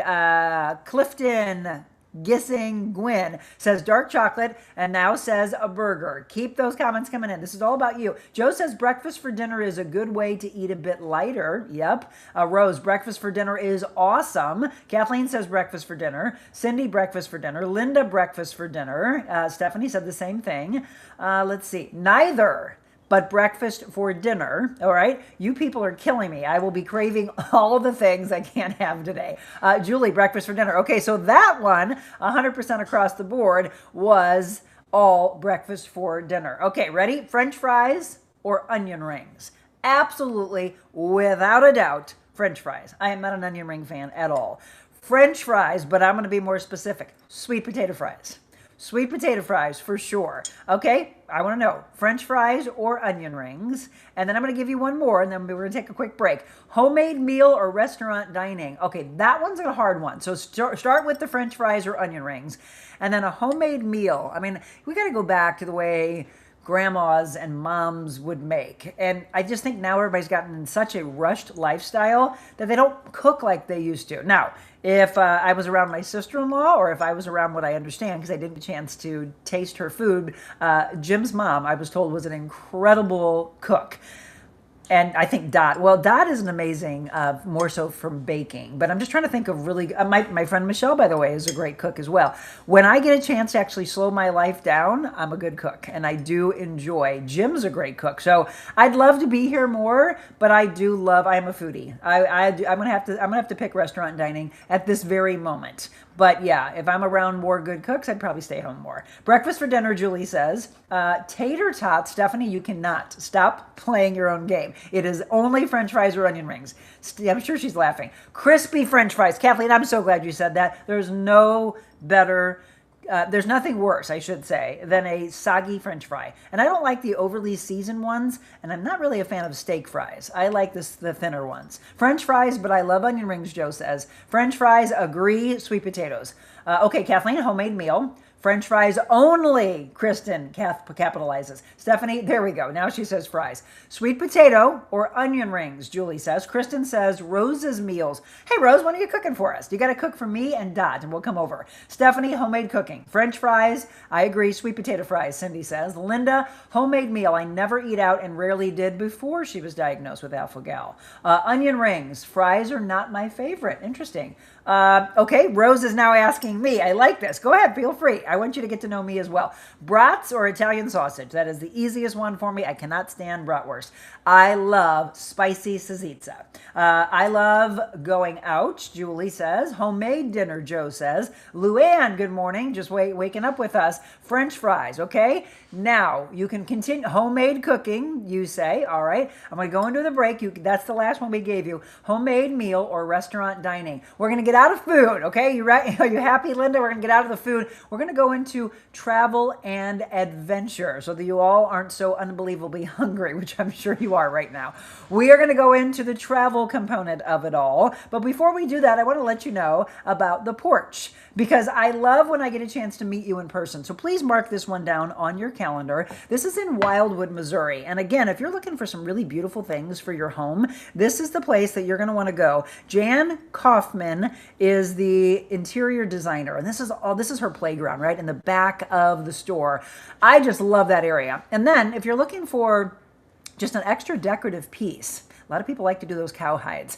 Clifton Gissing Gwyn says dark chocolate and now says a burger. Keep those comments coming in. This is all about you. Joe says breakfast for dinner is a good way to eat a bit lighter. Yep. Rose, breakfast for dinner is awesome. Kathleen says breakfast for dinner. Cindy, breakfast for dinner. Linda, breakfast for dinner. Stephanie said the same thing. Let's see. Neither. But breakfast for dinner, all right? You people are killing me. I will be craving all the things I can't have today. Julie, breakfast for dinner. Okay, so that one, 100% across the board, was all breakfast for dinner. Okay, ready? French fries or onion rings? Absolutely, without a doubt, French fries. I am not an onion ring fan at all. French fries, but I'm going to be more specific. Sweet potato fries. Sweet potato fries for sure. Okay, I want to know French fries or onion rings. And then I'm going to give you one more and then we're going to take a quick break. Homemade meal or restaurant dining? Okay, that one's a hard one. So start with the French fries or onion rings. And then a homemade meal. I mean, we got to go back to the way grandmas and moms would make. And I just think now everybody's gotten in such a rushed lifestyle that they don't cook like they used to. Now, if I was around my sister-in-law or if I was around what I understand, because I didn't get a chance to taste her food, Jim's mom, I was told, was an incredible cook. And I think Dot is an amazing, more so from baking. But I'm just trying to think of really, my friend Michelle, by the way, is a great cook as well. When I get a chance to actually slow my life down, I'm a good cook. And I do enjoy. Jim's a great cook. So I'd love to be here more, but I am a foodie. I'm gonna have to pick restaurant dining at this very moment. But yeah, if I'm around more good cooks, I'd probably stay home more. Breakfast for dinner, Julie says. Tater tots, Stephanie, you cannot. Stop playing your own game. It is only French fries or onion rings. I'm sure she's laughing. Crispy French fries. Kathleen, I'm so glad you said that. There's no better... there's nothing worse, I should say, than a soggy French fry. And I don't like the overly seasoned ones, and I'm not really a fan of steak fries. I like the thinner ones. French fries, but I love onion rings, Joe says. French fries, agree, sweet potatoes. Okay, Kathleen, homemade meal. French fries only, Kristen capitalizes. Stephanie, there we go. Now she says fries. Sweet potato or onion rings, Julie says. Kristen says Rose's meals. Hey, Rose, when are you cooking for us? You got to cook for me and Dot, and we'll come over. Stephanie, homemade cooking. French fries, I agree. Sweet potato fries, Cindy says. Linda, homemade meal. I never eat out and rarely did before she was diagnosed with alpha-gal. Onion rings. Fries are not my favorite. Interesting. Okay, Rose is now asking me. I like this. Go ahead, feel free. I want you to get to know me as well. Brats or Italian sausage? That is the easiest one for me. I cannot stand bratwurst. I love spicy salsiccia. I love going out, Julie says. Homemade dinner, Joe says. Luann, good morning. Just waking up with us. French fries, okay? Now, you can continue. Homemade cooking, you say. All right. I'm going to go into the break. That's the last one we gave you. Homemade meal or restaurant dining. We're going to get out of food, okay? You right? Are you happy, Linda? We're going to get out of the food. We're going to go into travel and adventure so that you all aren't so unbelievably hungry, which I'm sure you are right now. We are going to go into the travel component of it all. But before we do that, I want to let you know about the porch because I love when I get a chance to meet you in person. So please mark this one down on your calendar. This is in Wildwood, Missouri. And again, if you're looking for some really beautiful things for your home, this is the place that you're going to want to go. Jan Kaufman is the interior designer. And this is her playground, right? In the back of the store. I just love that area. And then if you're looking for just an extra decorative piece, a lot of people like to do those cowhides.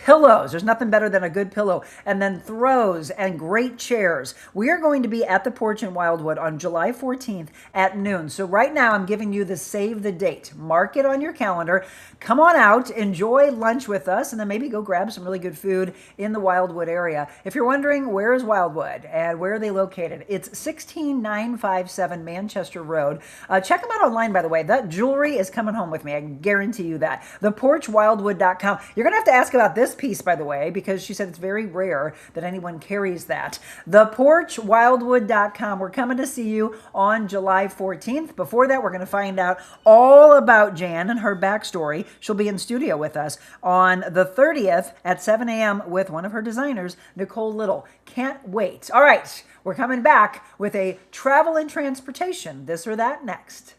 pillows. There's nothing better than a good pillow. And then throws and great chairs. We are going to be at the Porch in Wildwood on July 14th at noon. So right now I'm giving you the save the date. Mark it on your calendar. Come on out, enjoy lunch with us, and then maybe go grab some really good food in the Wildwood area. If you're wondering where is Wildwood and where are they located, it's 16957 Manchester Road. Check them out online, by the way. That jewelry is coming home with me. I can guarantee you that. Theporchwildwood.com. You're going to have to ask about this piece, by the way, because she said it's very rare that anyone carries that. Theporchwildwood.com. We're coming to see you on July 14th. Before that, we're going to find out all about Jan and her backstory. She'll be in studio with us on the 30th at 7 a.m. with one of her designers, Nicole Little. Can't wait. All right, we're coming back with a travel and transportation, this or that, next.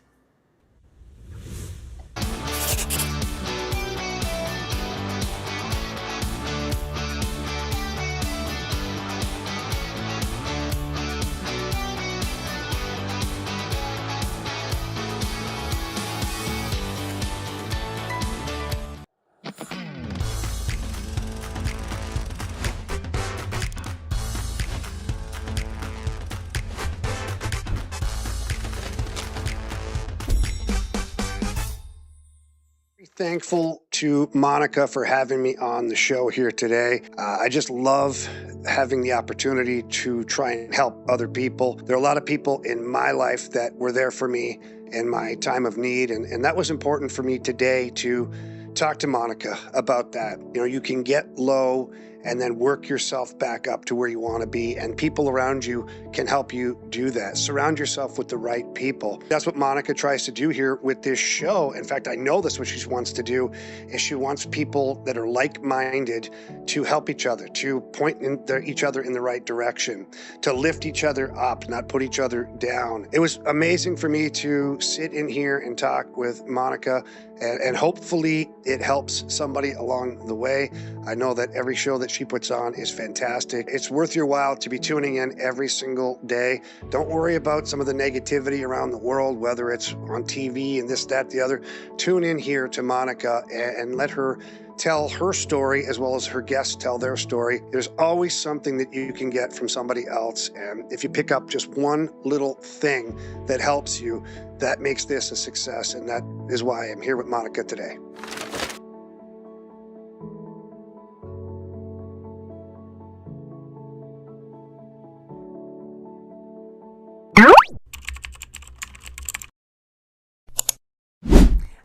Thankful to Monica for having me on the show here today. I just love having the opportunity to try and help other people. There are a lot of people in my life that were there for me in my time of need, and that was important for me today to talk to Monica about that. You know, you can get low and then work yourself back up to where you want to be, and people around you can help you do that. Surround yourself with the right people. That's what Monica tries to do here with this show. In fact, I know that's what she wants to do, is she wants people that are like-minded to help each other, to point each other in the right direction, to lift each other up, not put each other down. It was amazing for me to sit in here and talk with Monica, and hopefully it helps somebody along the way. I know that every show that she puts on is fantastic. It's worth your while to be tuning in every single day. Don't worry about some of the negativity around the world, whether it's on TV and this, that, the other. Tune in here to Monica and let her tell her story as well as her guests tell their story. There's always something that you can get from somebody else. And if you pick up just one little thing that helps you, that makes this a success. And that is why I'm here with Monica today.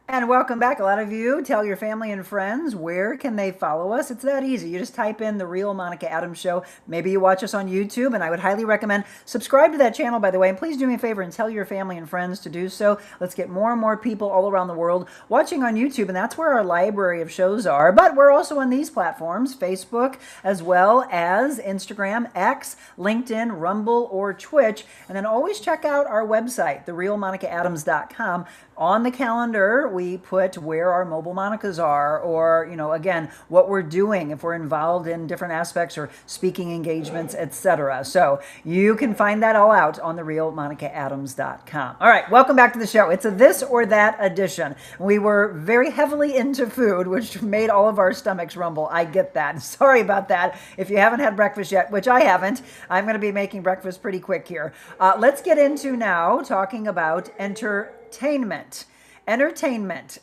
And welcome back. A lot of you tell your family and friends, where can they follow us? It's that easy. You just type in The Real Monica Adams Show. Maybe you watch us on YouTube, and I would highly recommend subscribe to that channel, by the way. And please do me a favor and tell your family and friends to do so. Let's get more and more people all around the world watching on YouTube, and that's where our library of shows are. But we're also on these platforms, Facebook, as well as Instagram, X, LinkedIn, Rumble, or Twitch. And then always check out our website, therealmonicaadams.com. On the calendar, we put where our mobile Monicas are, or, you know, again, what we're doing, if we're involved in different aspects or speaking engagements, etc. So you can find that all out on therealmonicaadams.com. All right, welcome back to the show. It's a this or that edition. We were very heavily into food, which made all of our stomachs rumble. I get that. Sorry about that. If you haven't had breakfast yet, which I haven't, I'm going to be making breakfast pretty quick here. Let's get into now talking about entertainment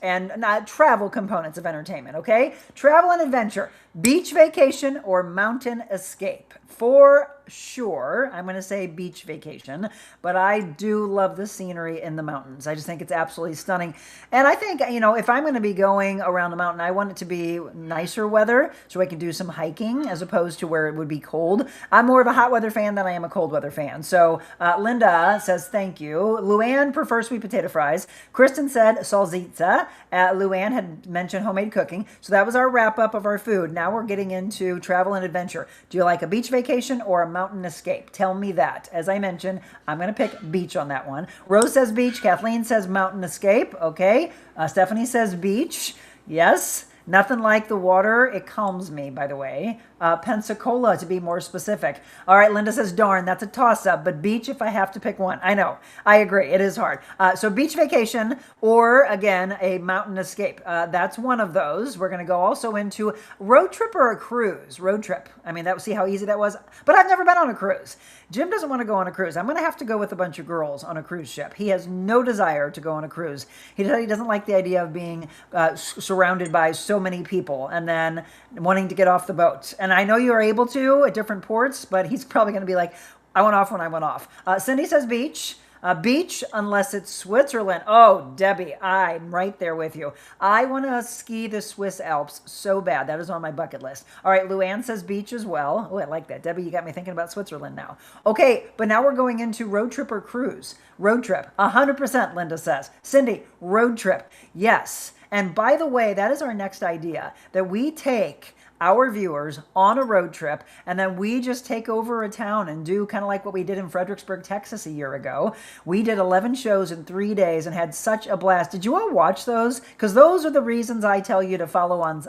and not travel components of entertainment, okay? Travel and adventure, beach vacation or mountain escape. For sure, I'm going to say beach vacation, but I do love the scenery in the mountains. I just think it's absolutely stunning. And I think, you know, if I'm going to be going around the mountain, I want it to be nicer weather so I can do some hiking as opposed to where it would be cold. I'm more of a hot weather fan than I am a cold weather fan. So Linda says thank you. Luann prefers sweet potato fries. Kristen said salsiccia. Luann had mentioned homemade cooking. So that was our wrap up of our food. Now we're getting into travel and adventure. Do you like a beach vacation or a mountain escape? Tell me that. As I mentioned, I'm going to pick beach on that one. Rose says beach. Kathleen says mountain escape. Okay. Stephanie says beach. Yes. Nothing like the water. It calms me, by the way. Pensacola to be more specific. All right, Linda says, darn, that's a toss-up, but beach if I have to pick one. I know, I agree, it is hard. So beach vacation or, again, a mountain escape. That's one of those. We're going to go also into road trip or a cruise. Road trip. I mean, see how easy that was? But I've never been on a cruise. Jim doesn't want to go on a cruise. I'm going to have to go with a bunch of girls on a cruise ship. He has no desire to go on a cruise. He doesn't like the idea of being surrounded by so many people and then wanting to get off the boat. And I know you are able to at different ports, but he's probably going to be like, I went off when I went off. Cindy says beach. Beach, unless it's Switzerland. Oh, Debbie, I'm right there with you. I want to ski the Swiss Alps so bad. That is on my bucket list. All right, Luann says beach as well. Oh, I like that. Debbie, you got me thinking about Switzerland now. Okay, but now we're going into road trip or cruise. Road trip, 100%, Linda says. Cindy, road trip. Yes. And by the way, that is our next idea, that we take our viewers on a road trip, and then we just take over a town and do kind of like what we did in Fredericksburg, Texas a year ago. We did 11 shows in 3 days and had such a blast. Did you all watch those? Because those are the reasons I tell you to follow on,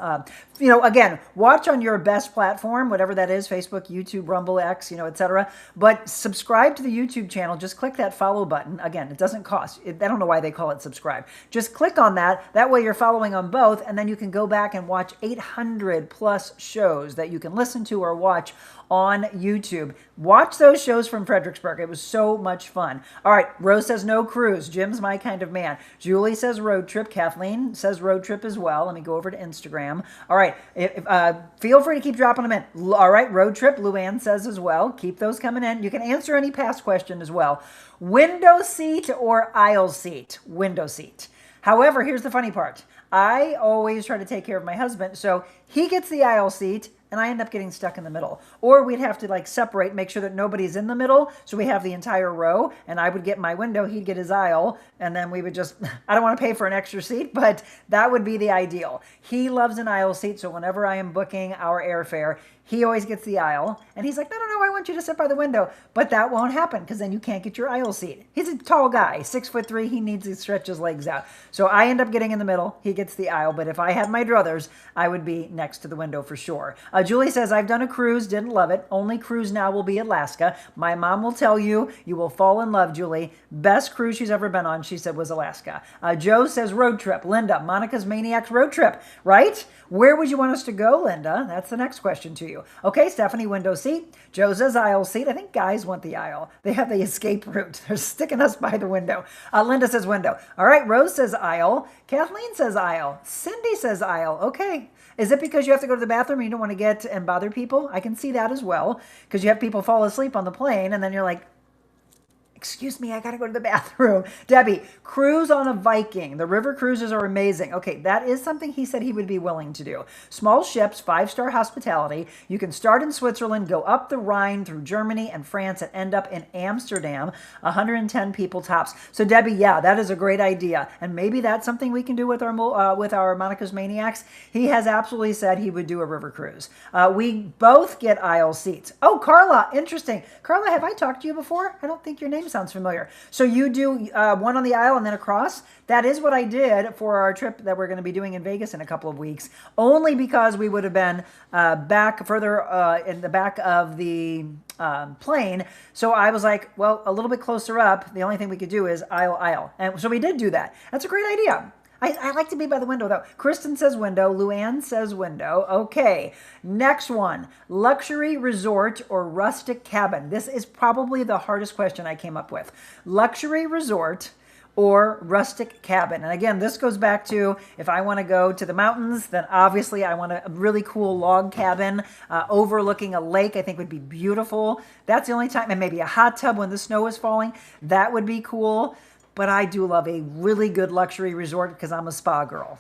again, watch on your best platform, whatever that is, Facebook, YouTube, Rumble, X, etc. But subscribe to the YouTube channel. Just click that follow button. Again, it doesn't cost. I don't know why they call it subscribe. Just click on that. That way you're following on both, and then you can go back and watch 800 plus shows that you can listen to or watch on YouTube. Watch those shows from Fredericksburg. It was so much fun. All right, Rose says no cruise. Jim's my kind of man. Julie says road trip. Kathleen says road trip as well. Let me go over to Instagram. All right, feel free to keep dropping them in. All right, road trip. Luann says as well. Keep those coming in. You can answer any past question as well. Window seat or aisle seat? Window seat. However, here's the funny part. I always try to take care of my husband, so he gets the aisle seat, and I end up getting stuck in the middle. Or we'd have to separate, make sure that nobody's in the middle, so we have the entire row, and I would get my window, he'd get his aisle, and then we would just, I don't want to pay for an extra seat, but that would be the ideal. He loves an aisle seat, so whenever I am booking our airfare, he always gets the aisle, and he's like, no, I want you to sit by the window. But that won't happen, because then you can't get your aisle seat. He's a tall guy, 6'3", he needs to stretch his legs out. So I end up getting in the middle, he gets the aisle, but if I had my druthers, I would be next to the window for sure. Julie says, I've done a cruise, didn't love it. Only cruise now will be Alaska. My mom will tell you, you will fall in love, Julie. Best cruise she's ever been on, she said, was Alaska. Joe says road trip. Linda, Monica's Maniacs road trip, right? Where would you want us to go, Linda? That's the next question to you. Okay, Stephanie, window seat. Joe says aisle seat. I think guys want the aisle. They have the escape route. They're sticking us by the window. Linda says window. All right, Rose says aisle. Kathleen says aisle. Cindy says aisle. Okay. Is it because you have to go to the bathroom and you don't want to get and bother people? I can see that as well, because you have people fall asleep on the plane and then you're like, excuse me, I got to go to the bathroom. Debbie, cruise on a Viking. The river cruises are amazing. Okay, that is something he said he would be willing to do. Small ships, 5-star hospitality. You can start in Switzerland, go up the Rhine through Germany and France, and end up in Amsterdam. 110 people tops. So Debbie, yeah, that is a great idea. And maybe that's something we can do with our Monica's Maniacs. He has absolutely said he would do a river cruise. We both get aisle seats. Oh, Carla, interesting. Carla, have I talked to you before? I don't think your name sounds familiar. So you do one on the aisle and then across? That is what I did for our trip that we're going to be doing in Vegas in a couple of weeks, only because we would have been back further in the back of the plane. So I was like, well, a little bit closer up, the only thing we could do is aisle. And so we did do that. That's a great idea. I like to be by the window, though. Kristen says window. Luann says window. Okay. Next one. Luxury resort or rustic cabin. This is probably the hardest question I came up with. Luxury resort or rustic cabin. And again, this goes back to if I want to go to the mountains, then obviously I want a really cool log cabin overlooking a lake. I think would be beautiful. That's the only time. And maybe a hot tub when the snow is falling. That would be cool. But I do love a really good luxury resort because I'm a spa girl.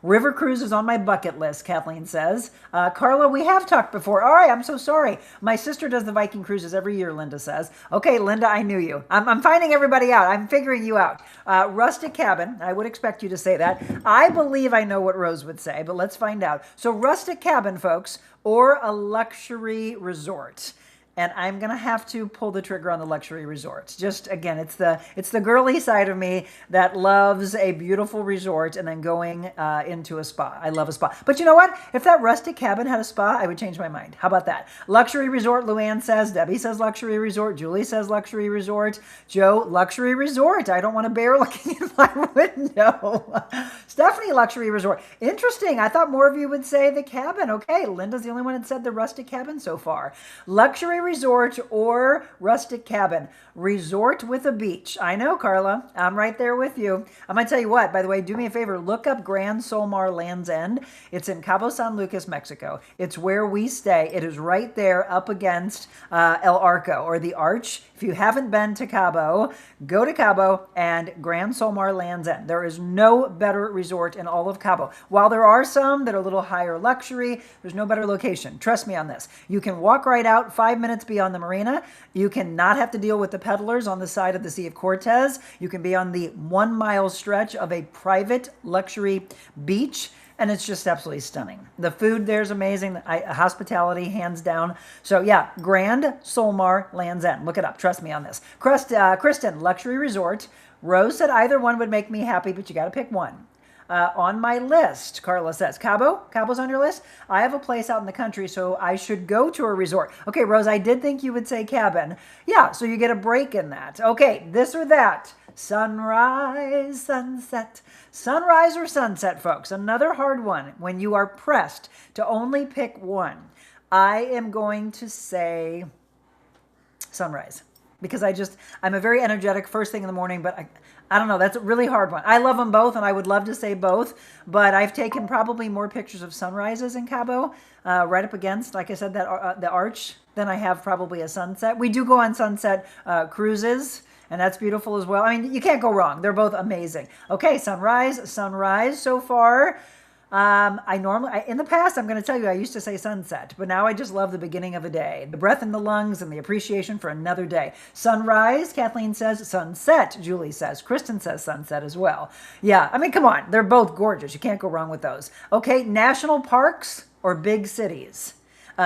River cruise is on my bucket list, Kathleen says. Carla, we have talked before. All right, I'm so sorry. My sister does the Viking cruises every year, Linda says. Okay, Linda, I knew you. I'm finding everybody out. I'm figuring you out. Rustic cabin. I would expect you to say that. I believe I know what Rose would say, but let's find out. So rustic cabin, folks, or a luxury resort. and I'm gonna have to pull the trigger on the luxury resorts. Just again, it's the girly side of me that loves a beautiful resort and then going into a spa. I love a spa. But you know what? If that rustic cabin had a spa, I would change my mind. How about that? Luxury resort, Luann says. Debbie says luxury resort. Julie says luxury resort. Joe, luxury resort. I don't want a bear looking in my window. Stephanie, luxury resort. Interesting. I thought more of you would say the cabin. Okay, Linda's the only one that said the rustic cabin so far. Luxury resort or rustic cabin. Resort with a beach. I know, Carla. I'm right there with you. I'm going to tell you what, by the way, do me a favor. Look up Grand Solmar Land's End. It's in Cabo San Lucas, Mexico. It's where we stay. It is right there up against El Arco, or the Arch. If you haven't been to Cabo, go to Cabo and Grand Solmar Land's End. There is no better resort in all of Cabo. While there are some that are a little higher luxury, there's no better location. Trust me on this. You can walk right out 5 minutes beyond the marina. You can not have to deal with the peddlers on the side of the Sea of Cortez. You can be on the 1 mile stretch of a private luxury beach. And it's just absolutely stunning. The food there's amazing. Hospitality, hands down. So yeah, Grand Solmar Land's End. Look it up. Trust me on this. Kristen, luxury resort. Rose said either one would make me happy, but you got to pick one. On my list, Carla says. Cabo? Cabo's on your list? I have a place out in the country, so I should go to a resort. Okay, Rose, I did think you would say cabin. Yeah, so you get a break in that. Okay, this or that. Sunrise, sunset. Sunrise or sunset, folks. Another hard one when you are pressed to only pick one. I am going to say sunrise because I'm a very energetic first thing in the morning, but I don't know. That's a really hard one. I love them both, and I would love to say both, but I've taken probably more pictures of sunrises in Cabo, right up against, like I said, that the Arch, than I have probably a sunset. We do go on sunset cruises, and that's beautiful as well. I mean, you can't go wrong. They're both amazing. Okay, sunrise so far. In the past, I'm going to tell you, I used to say sunset, but now I just love the beginning of a day, the breath in the lungs and the appreciation for another day. Sunrise, Kathleen says. Sunset, Julie says. Kristen says sunset as well. Yeah, I mean, come on. They're both gorgeous. You can't go wrong with those. Okay, national parks or big cities?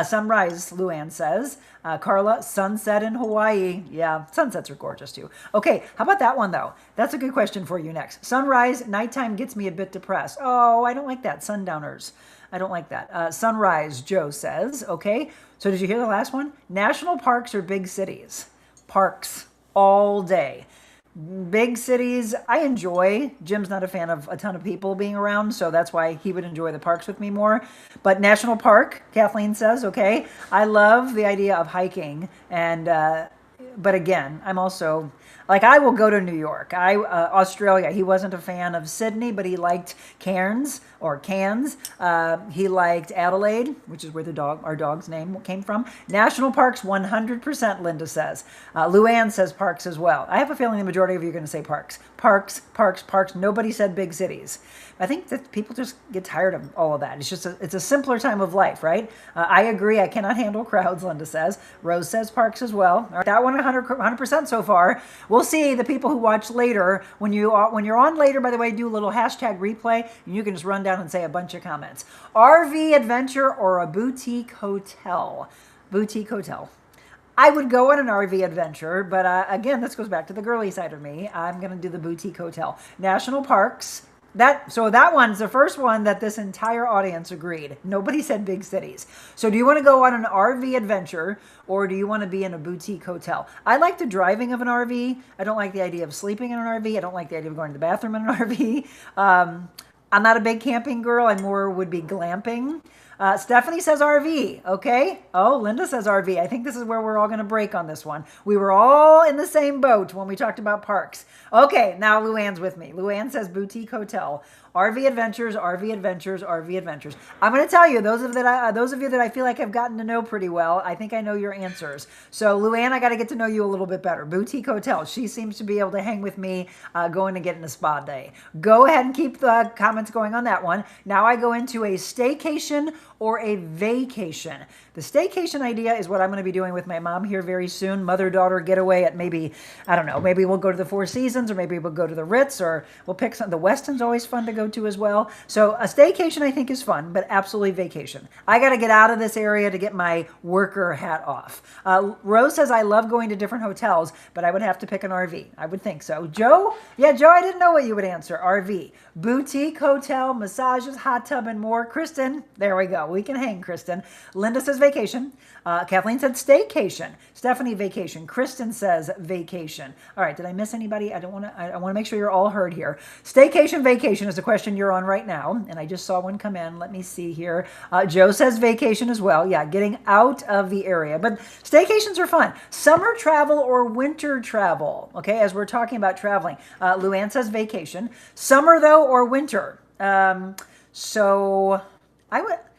Sunrise, Luann says. Carla, sunset in Hawaii. Yeah, sunsets are gorgeous too. Okay, how about that one though? That's a good question for you next. Sunrise, nighttime gets me a bit depressed. Oh, I don't like that. Sundowners. I don't like that. Sunrise, Joe says. Okay, so did you hear the last one? National parks or big cities? Parks all day. Big cities, I enjoy. Jim's not a fan of a ton of people being around, so that's why he would enjoy the parks with me more. But national park, Kathleen says, okay. I love the idea of hiking, and but again, I'm also, like, I will go to New York. Australia, he wasn't a fan of Sydney, but he liked Cairns or Cairns. He liked Adelaide, which is where our dog's name came from. National parks, 100%, Linda says. Luann says parks as well. I have a feeling the majority of you are going to say parks. Parks, parks, parks. Nobody said big cities. I think that people just get tired of all of that. It's just it's a simpler time of life, right? I agree. I cannot handle crowds, Linda says. Rose says parks as well. All right, that one 100% so far. We'll see the people who watch later. When you're on later, by the way, do a little hashtag replay, and you can just run down and say a bunch of comments. RV adventure or a boutique hotel? Boutique hotel. I would go on an RV adventure, but again, this goes back to the girly side of me. I'm going to do the boutique hotel. National parks. That one's the first one that this entire audience agreed. Nobody said big cities. So do you want to go on an RV adventure or do you want to be in a boutique hotel? I like the driving of an RV. I don't like the idea of sleeping in an RV. I don't like the idea of going to the bathroom in an RV. I'm not a big camping girl. I more would be glamping. Stephanie says RV. Okay. Oh, Linda says RV. I think this is where we're all going to break on this one. We were all in the same boat when we talked about parks. Okay. Now Luann's with me. Luann says boutique hotel. RV adventures, RV adventures, RV adventures. I'm going to tell you, those of you that I feel like I've gotten to know pretty well, I think I know your answers. So Luann, I got to get to know you a little bit better. Boutique hotel. She seems to be able to hang with me going to get in a spa day. Go ahead and keep the comments going on that one. Now I go into a staycation or a vacation. The staycation idea is what I'm going to be doing with my mom here very soon. Mother-daughter getaway at maybe, I don't know, maybe we'll go to the Four Seasons, or maybe we'll go to the Ritz, or we'll pick some. The Westin's always fun to go to as well. So a staycation I think is fun, but absolutely vacation. I got to get out of this area to get my worker hat off. Rose says, I love going to different hotels, but I would have to pick an RV. I would think so. Joe? Yeah, Joe, I didn't know what you would answer. RV. Boutique, hotel, massages, hot tub, and more. Kristen, there we go. We can hang, Kristen. Linda says vacation. Kathleen said staycation. Stephanie, vacation. Kristen says vacation. All right, did I miss anybody? I want to make sure you're all heard here. Staycation, vacation is the question you're on right now, and I just saw one come in. Let me see here. Joe says vacation as well. Yeah, getting out of the area. But staycations are fun. Summer travel or winter travel, okay, as we're talking about traveling. Luann says vacation. Summer, though, or winter? So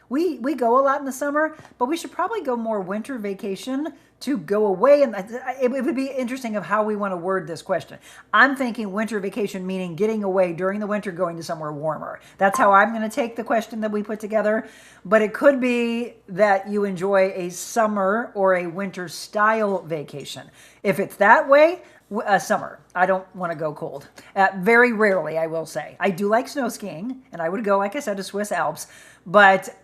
we go a lot in the summer, but we should probably go more winter vacation to go away. And it would be interesting of how we want to word this question. I'm thinking winter vacation, meaning getting away during the winter, going to somewhere warmer. That's how I'm going to take the question that we put together. But it could be that you enjoy a summer or a winter style vacation. If it's that way, summer. I don't want to go cold. Very rarely, I will say. I do like snow skiing, and I would go, like I said, to Swiss Alps. But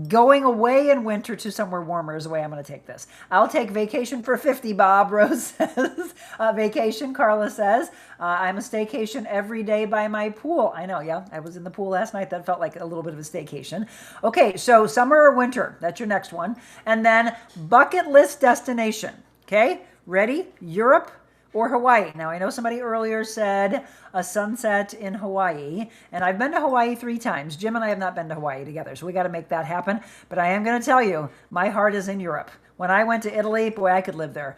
going away in winter to somewhere warmer is the way I'm going to take this. I'll take vacation for 50, Bob, Rose says. Vacation, Carla says. I'm a staycation every day by my pool. I know, yeah. I was in the pool last night. That felt like a little bit of a staycation. Okay, so summer or winter? That's your next one. And then bucket list destination. Okay, ready? Europe or Hawaii. Now, I know somebody earlier said a sunset in Hawaii, and I've been to Hawaii 3 times. Jim and I have not been to Hawaii together, so we got to make that happen. But I am going to tell you, my heart is in Europe. When I went to Italy, boy, I could live there.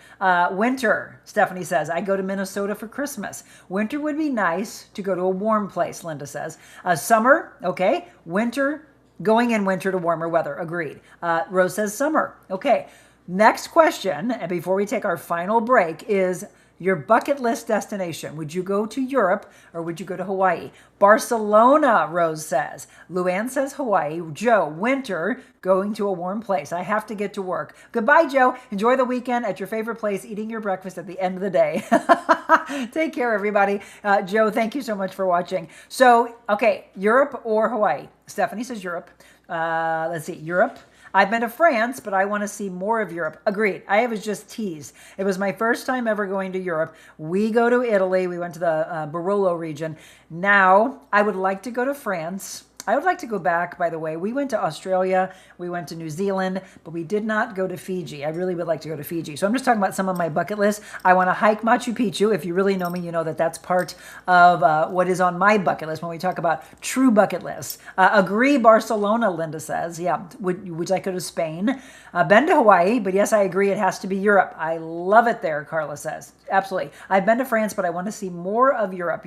Winter, Stephanie says, I go to Minnesota for Christmas. Winter would be nice to go to a warm place, Linda says. Summer, okay. Winter, going in winter to warmer weather, agreed. Rose says summer. Okay, next question, and before we take our final break, is your bucket list destination. Would you go to Europe or would you go to Hawaii? Barcelona, Rose says. Luann says Hawaii. Joe, winter, going to a warm place. I have to get to work. Goodbye, Joe. Enjoy the weekend at your favorite place, eating your breakfast at the end of the day. Take care, everybody. Joe, thank you so much for watching. So, okay, Europe or Hawaii? Stephanie says Europe. Let's see, Europe. I've been to France, but I want to see more of Europe. Agreed. I was just teased. It was my first time ever going to Europe. We go to Italy. We went to the Barolo region. Now, I would like to go to France. I would like to go back, by the way. We went to Australia, we went to New Zealand, but we did not go to Fiji. I really would like to go to Fiji. So I'm just talking about some of my bucket lists. I want to hike Machu Picchu. If you really know me, you know that that's part of what is on my bucket list when we talk about true bucket lists. Agree, Barcelona, Linda says. Yeah, would you like to go to Spain? Been to Hawaii, but yes, I agree, it has to be Europe. I love it there, Carla says. Absolutely. I've been to France, but I want to see more of Europe.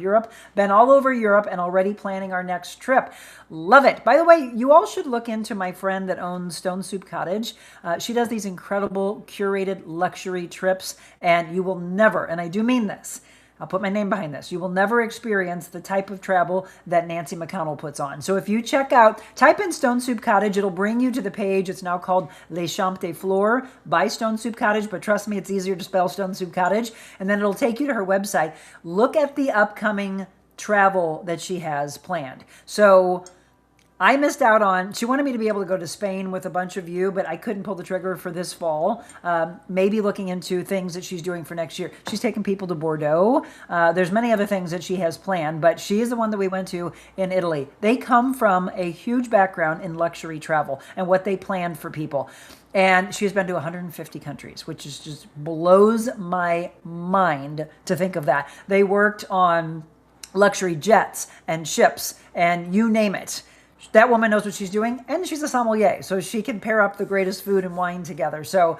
Been all over Europe and already planning our next trip. Love it. By the way, you all should look into my friend that owns Stone Soup Cottage. She does these incredible curated luxury trips, and you will never, and I do mean this, I'll put my name behind this, you will never experience the type of travel that Nancy McConnell puts on. So if you check out, type in Stone Soup Cottage, it'll bring you to the page. It's now called Les Champs des Fleurs by Stone Soup Cottage, but trust me, it's easier to spell Stone Soup Cottage. And then it'll take you to her website. Look at the upcoming travel that she has planned. So I missed out on, she wanted me to be able to go to Spain with a bunch of you, but I couldn't pull the trigger for this fall. Maybe looking into things that she's doing for next year. She's taking people to Bordeaux. There's many other things that she has planned, but she is the one that we went to in Italy. They come from a huge background in luxury travel and what they planned for people. And she's been to 150 countries, which is just blows my mind to think of that. They worked on luxury jets and ships and you name it. That woman knows what she's doing, and she's a sommelier, so she can pair up the greatest food and wine together. So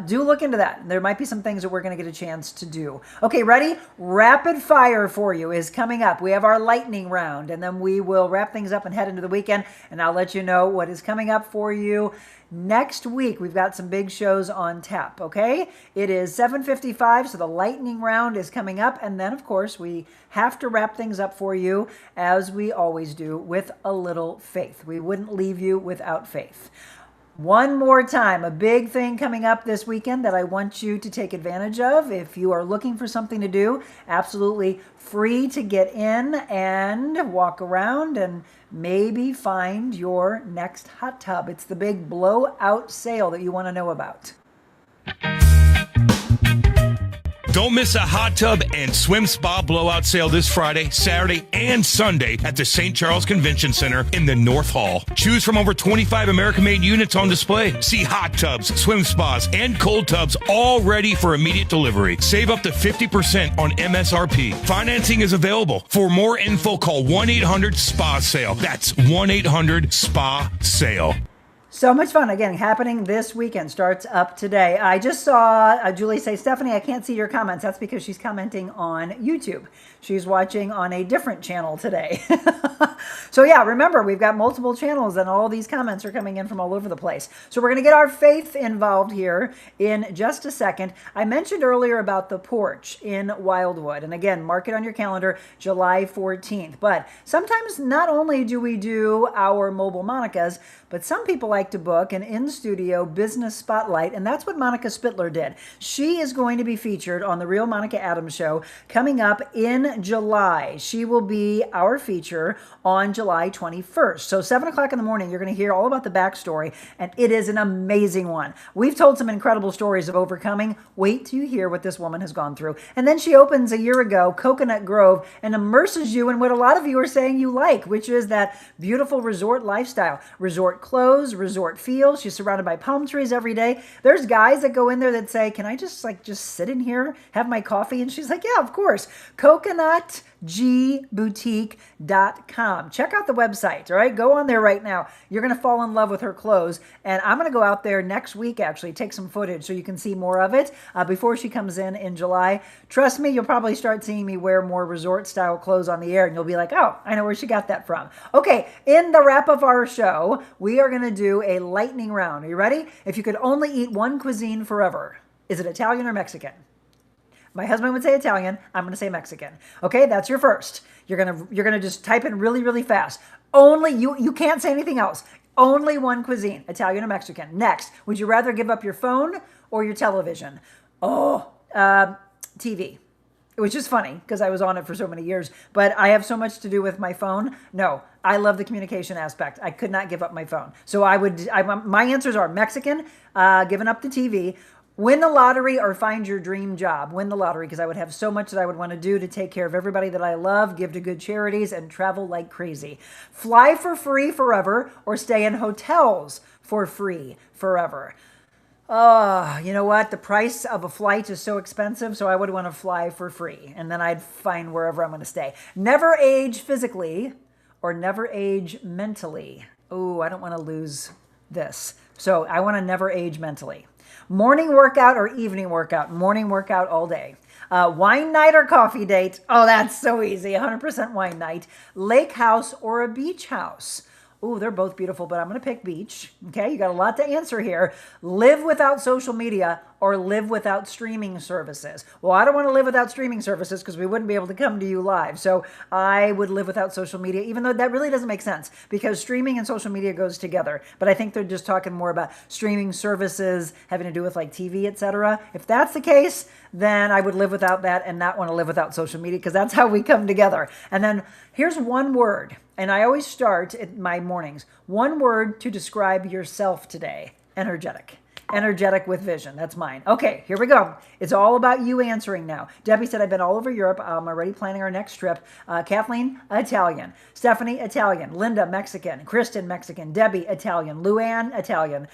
do look into that. There might be some things that we're going to get a chance to do. Okay, ready? Rapid fire for you is coming up. We have our lightning round, and then we will wrap things up and head into the weekend, and I'll let you know what is coming up for you. Next week, we've got some big shows on tap, okay? It is 7:55, so the lightning round is coming up. And then, of course, we have to wrap things up for you, as we always do, with a little faith. We wouldn't leave you without faith. One more time, a big thing coming up this weekend that I want you to take advantage of. If you are looking for something to do, absolutely free to get in and walk around and maybe find your next hot tub. It's the big blowout sale that you want to know about. Don't miss a hot tub and swim spa blowout sale this Friday, Saturday, and Sunday at the St. Charles Convention Center in the North Hall. Choose from over 25 American-made units on display. See hot tubs, swim spas, and cold tubs all ready for immediate delivery. Save up to 50% on MSRP. Financing is available. For more info, call 1-800-SPA-SALE. That's 1-800-SPA-SALE. So much fun, again, happening this weekend. Starts up today. I just saw Julie say, Stephanie, I can't see your comments. That's because she's commenting on YouTube. She's watching on a different channel today. So yeah, remember, we've got multiple channels and all these comments are coming in from all over the place. So we're going to get our faith involved here in just a second. I mentioned earlier about the porch in Wildwood. And again, mark it on your calendar, July 14th. But sometimes not only do we do our mobile Monicas, but some people like to book an in-studio business spotlight, and that's what Monica Spittler did. She is going to be featured on the Real Monica Adams Show coming up in July. She will be our feature on July 21st. So 7 o'clock in the morning, you're going to hear all about the backstory, and it is an amazing one. We've told some incredible stories of overcoming. Wait till you hear what this woman has gone through. And then she opens a year ago, Coconut Grove, and immerses you in what a lot of you are saying you like, which is that beautiful resort lifestyle. Resort clothes, resort feels. She's surrounded by palm trees every day. There's guys that go in there that say, can I just sit in here, have my coffee? And she's like, yeah, of course. CoconutGBoutique.com. Check out the website, all right? Go on there right now. You're going to fall in love with her clothes. And I'm going to go out there next week, actually, take some footage so you can see more of it before she comes in July. Trust me, you'll probably start seeing me wear more resort-style clothes on the air, and you'll be like, oh, I know where she got that from. Okay, in the wrap of our show, we are going to do a lightning round. Are you ready? If you could only eat one cuisine forever, is it Italian or Mexican? My husband would say Italian. I'm going to say Mexican. Okay, that's your first. You're gonna just type in really, really fast. Only you can't say anything else. Only one cuisine, Italian or Mexican. Next, would you rather give up your phone or your television? TV. It was just funny because I was on it for so many years, but I have so much to do with my phone. No, I love the communication aspect. I could not give up my phone. So my answers are Mexican, giving up the TV, win the lottery, or find your dream job. Win the lottery, because I would have so much that I would want to do to take care of everybody that I love, give to good charities, and travel like crazy. Fly for free forever, or stay in hotels for free forever. Oh, you know what? The price of a flight is so expensive, so I would want to fly for free, and then I'd find wherever I'm going to stay. Never age physically or never age mentally. Oh, I don't want to lose this. So I want to never age mentally. Morning workout or evening workout? Morning workout all day. Wine night or coffee date? Oh, that's so easy. 100% wine night. Lake house or a beach house? Ooh, they're both beautiful, but I'm going to pick beach. Okay, you got a lot to answer here. Live without social media or live without streaming services? Well, I don't want to live without streaming services because we wouldn't be able to come to you live. So I would live without social media, even though that really doesn't make sense because streaming and social media goes together. But I think they're just talking more about streaming services having to do with like TV, etc. If that's the case, then I would live without that and not want to live without social media because that's how we come together. And then here's one word. And I always start at my mornings. One word to describe yourself today. Energetic. Energetic with vision. That's mine. Okay, here we go. It's all about you answering now. Debbie said, I've been all over Europe. I'm already planning our next trip. Kathleen, Italian. Stephanie, Italian. Linda, Mexican. Kristen, Mexican. Debbie, Italian. Luann, Italian.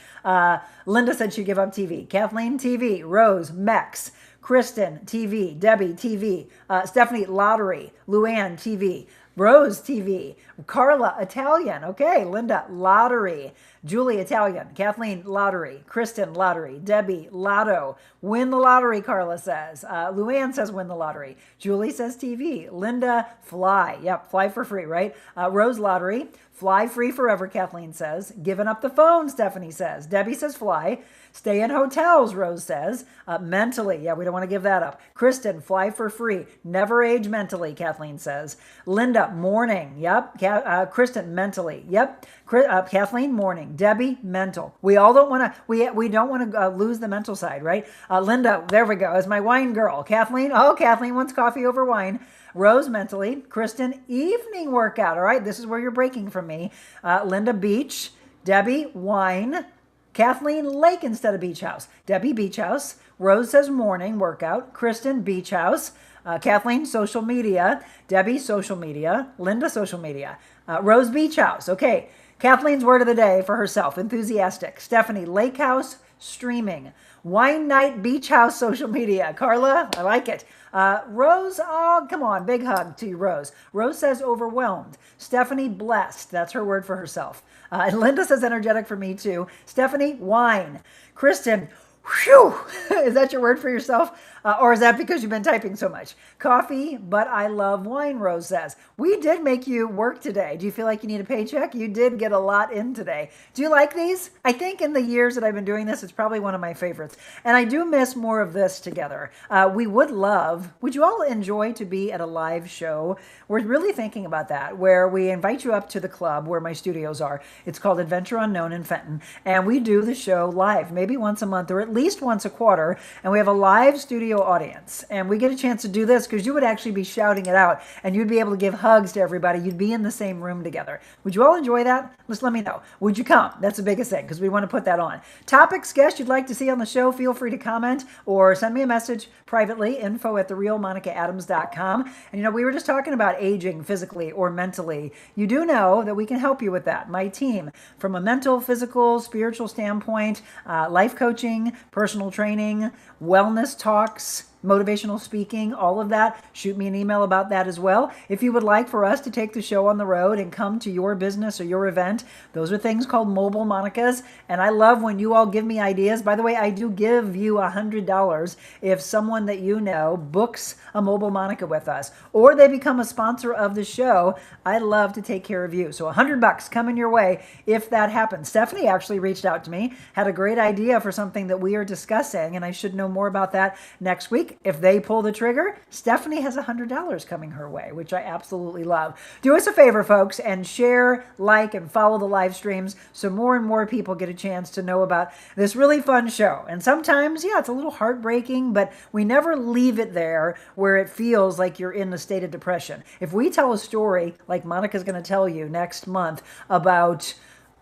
Linda said she'd give up TV. Kathleen, TV. Rose, Mex. Kristen, TV. Debbie, TV. Stephanie, lottery. Luann, TV. Rose, TV. Carla, Italian. Okay. Linda, lottery. Julie, Italian. Kathleen, lottery. Kristen, lottery. Debbie, lotto. Win the lottery, Carla says. Luann says win the lottery. Julie says TV. Linda, fly. Yep, fly for free, right? Rose, lottery. Fly free forever, Kathleen says. Giving up the phone, Stephanie says. Debbie says fly. Stay in hotels, Rose says. Mentally, yeah, we don't want to give that up. Kristen, fly for free. Never age mentally, Kathleen says. Linda, Linda, morning. Yep. Kristen, mentally. Yep. Kathleen, morning. Debbie, mental. We all don't want to. We don't want to lose the mental side, right? Linda, there we go. Is my wine girl. Kathleen. Oh, Kathleen wants coffee over wine. Rose, mentally. Kristen, evening workout. All right, this is where you're breaking from me. Linda, beach. Debbie, wine. Kathleen, lake instead of beach house. Debbie, beach house. Rose says morning workout. Kristen, beach house. Kathleen, social media. Debbie, social media. Linda, social media. Rose, beach house. Okay. Kathleen's word of the day for herself, enthusiastic. Stephanie, lake house, streaming. Wine night, beach house, social media. Carla, I like it. Rose, oh, come on, big hug to you, Rose. Rose says overwhelmed. Stephanie, blessed. That's her word for herself. And Linda says energetic for me too. Stephanie, wine. Kristen, whew, is that your word for yourself? Or is that because you've been typing so much? Coffee, but I love wine, Rose says. We did make you work today. Do you feel like you need a paycheck? You did get a lot in today. Do you like these? I think in the years that I've been doing this, it's probably one of my favorites. And I do miss more of this together. Would you all enjoy to be at a live show? We're really thinking about that, where we invite you up to the club where my studios are. It's called Adventure Unknown in Fenton. And we do the show live, maybe once a month or at least once a quarter. And we have a live studio audience, and we get a chance to do this because you would actually be shouting it out and you'd be able to give hugs to everybody. You'd be in the same room together. Would you all enjoy that? Just let me know. Would you come? That's the biggest thing because we want to put that on. Topics, guests you'd like to see on the show, feel free to comment or send me a message privately, info@therealmonicaadams.com. And we were just talking about aging physically or mentally. You do know that we can help you with that. My team, from a mental, physical, spiritual standpoint, life coaching, personal training, wellness talks, motivational speaking, all of that. Shoot me an email about that as well. If you would like for us to take the show on the road and come to your business or your event, those are things called mobile Monicas. And I love when you all give me ideas. By the way, I do give you $100 if someone that you know books a mobile Monica with us, or they become a sponsor of the show. I love to take care of you. So $100 coming your way if that happens. Stephanie actually reached out to me, had a great idea for something that we are discussing, and I should know more about that next week. If they pull the trigger, Stephanie has $100 coming her way, which I absolutely love. Do us a favor, folks, and share, like, and follow the live streams so more and more people get a chance to know about this really fun show. And sometimes, it's a little heartbreaking, but we never leave it there where it feels like you're in a state of depression. If we tell a story like Monica's going to tell you next month about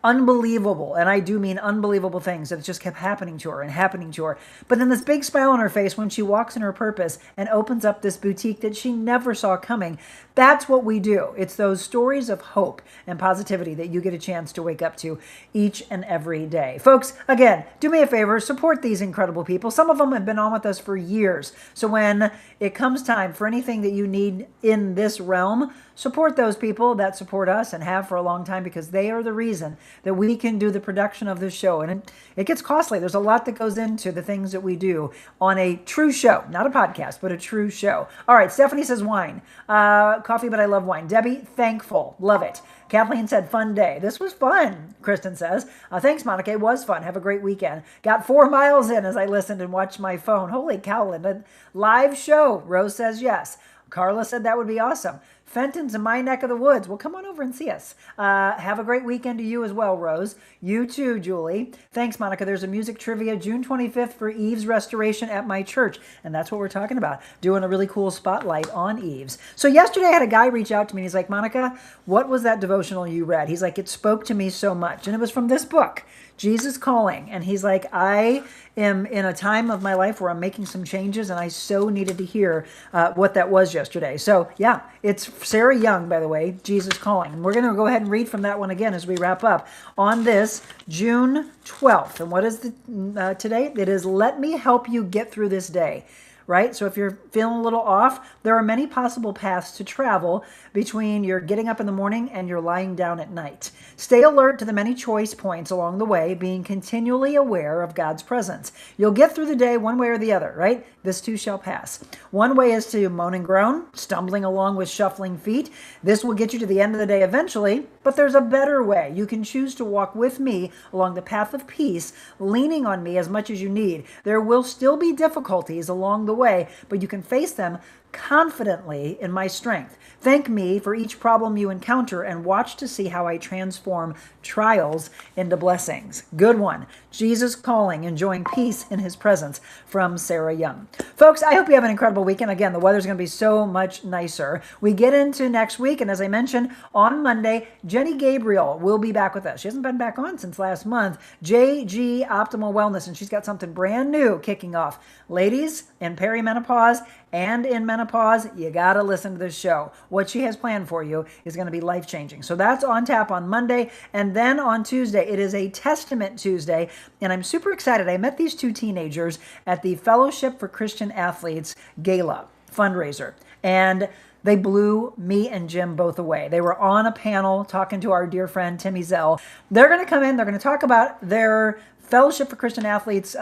unbelievable, and I do mean unbelievable things that just kept happening to her. But then this big smile on her face when she walks in her purpose and opens up this boutique that she never saw coming. That's what we do. It's those stories of hope and positivity that you get a chance to wake up to each and every day. Folks, again, do me a favor, support these incredible people. Some of them have been on with us for years. So when it comes time for anything that you need in this realm, support those people that support us and have for a long time, because they are the reason that we can do the production of this show. And it gets costly. There's a lot that goes into the things that we do on a true show, not a podcast, but a true show. All right, Stephanie says wine. Coffee, but I love wine. Debbie, thankful. Love it. Kathleen said, fun day. This was fun, Kristen says. Thanks, Monica. It was fun. Have a great weekend. Got 4 miles in as I listened and watched my phone. Holy cow, Linda. Live show. Rose says yes. Carla said that would be awesome. Fenton's in my neck of the woods. Well, come on over and see us. Have a great weekend to you as well, Rose. You too, Julie. Thanks, Monica. There's a music trivia June 25th for Eve's restoration at my church. And that's what we're talking about, doing a really cool spotlight on Eve's. So yesterday I had a guy reach out to me. And he's like, Monica, what was that devotional you read? He's like, it spoke to me so much. And it was from this book, Jesus Calling. And he's like, I am in a time of my life where I'm making some changes, and I so needed to hear what that was yesterday. So yeah, it's Sarah Young, by the way, Jesus Calling. And we're going to go ahead and read from that one again as we wrap up on this June 12th. And what is the today? It is Let Me Help You Get Through This Day. Right? So if you're feeling a little off, there are many possible paths to travel between your getting up in the morning and your lying down at night. Stay alert to the many choice points along the way, being continually aware of God's presence. You'll get through the day one way or the other, right? This too shall pass. One way is to moan and groan, stumbling along with shuffling feet. This will get you to the end of the day eventually, but there's a better way. You can choose to walk with me along the path of peace, leaning on me as much as you need. There will still be difficulties along the way, but you can face them confidently in my strength. Thank me for each problem you encounter and watch to see how I transform trials into blessings. Good one. Jesus calling, enjoying peace in his presence, from Sarah Young. Folks, I hope you have an incredible weekend. Again, the weather's going to be so much nicer. We get into next week, and as I mentioned, on Monday, Jenny Gabriel will be back with us. She hasn't been back on since last month. JG Optimal Wellness, and she's got something brand new kicking off. Ladies in perimenopause and in menopause, you got to listen to this show. What she has planned for you is going to be life-changing. So that's on tap on Monday. And then on Tuesday, it is a Testament Tuesday. And I'm super excited. I met these two teenagers at the Fellowship for Christian Athletes Gala fundraiser. And they blew me and Jim both away. They were on a panel talking to our dear friend, Timmy Zell. They're going to come in. They're going to talk about their Fellowship for Christian Athletes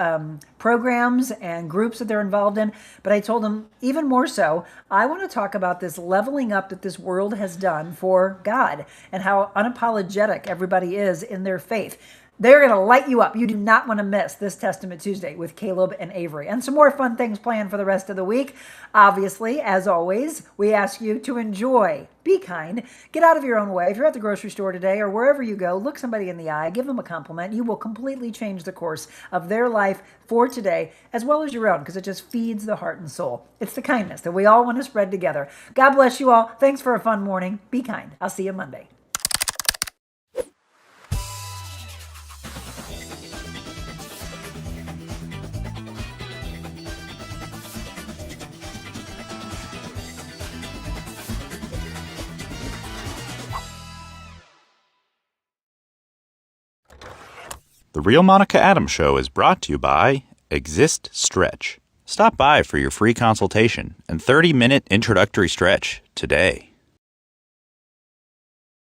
programs and groups that they're involved in. But I told them, even more so, I want to talk about this leveling up that this world has done for God and how unapologetic everybody is in their faith. They're going to light you up. You do not want to miss this Testament Tuesday with Caleb and Avery. And some more fun things planned for the rest of the week. Obviously, as always, we ask you to enjoy. Be kind. Get out of your own way. If you're at the grocery store today or wherever you go, look somebody in the eye, give them a compliment. You will completely change the course of their life for today, as well as your own, because it just feeds the heart and soul. It's the kindness that we all want to spread together. God bless you all. Thanks for a fun morning. Be kind. I'll see you Monday. The Real Monica Adams Show is brought to you by Exist Stretch. Stop by for your free consultation and 30-minute introductory stretch today.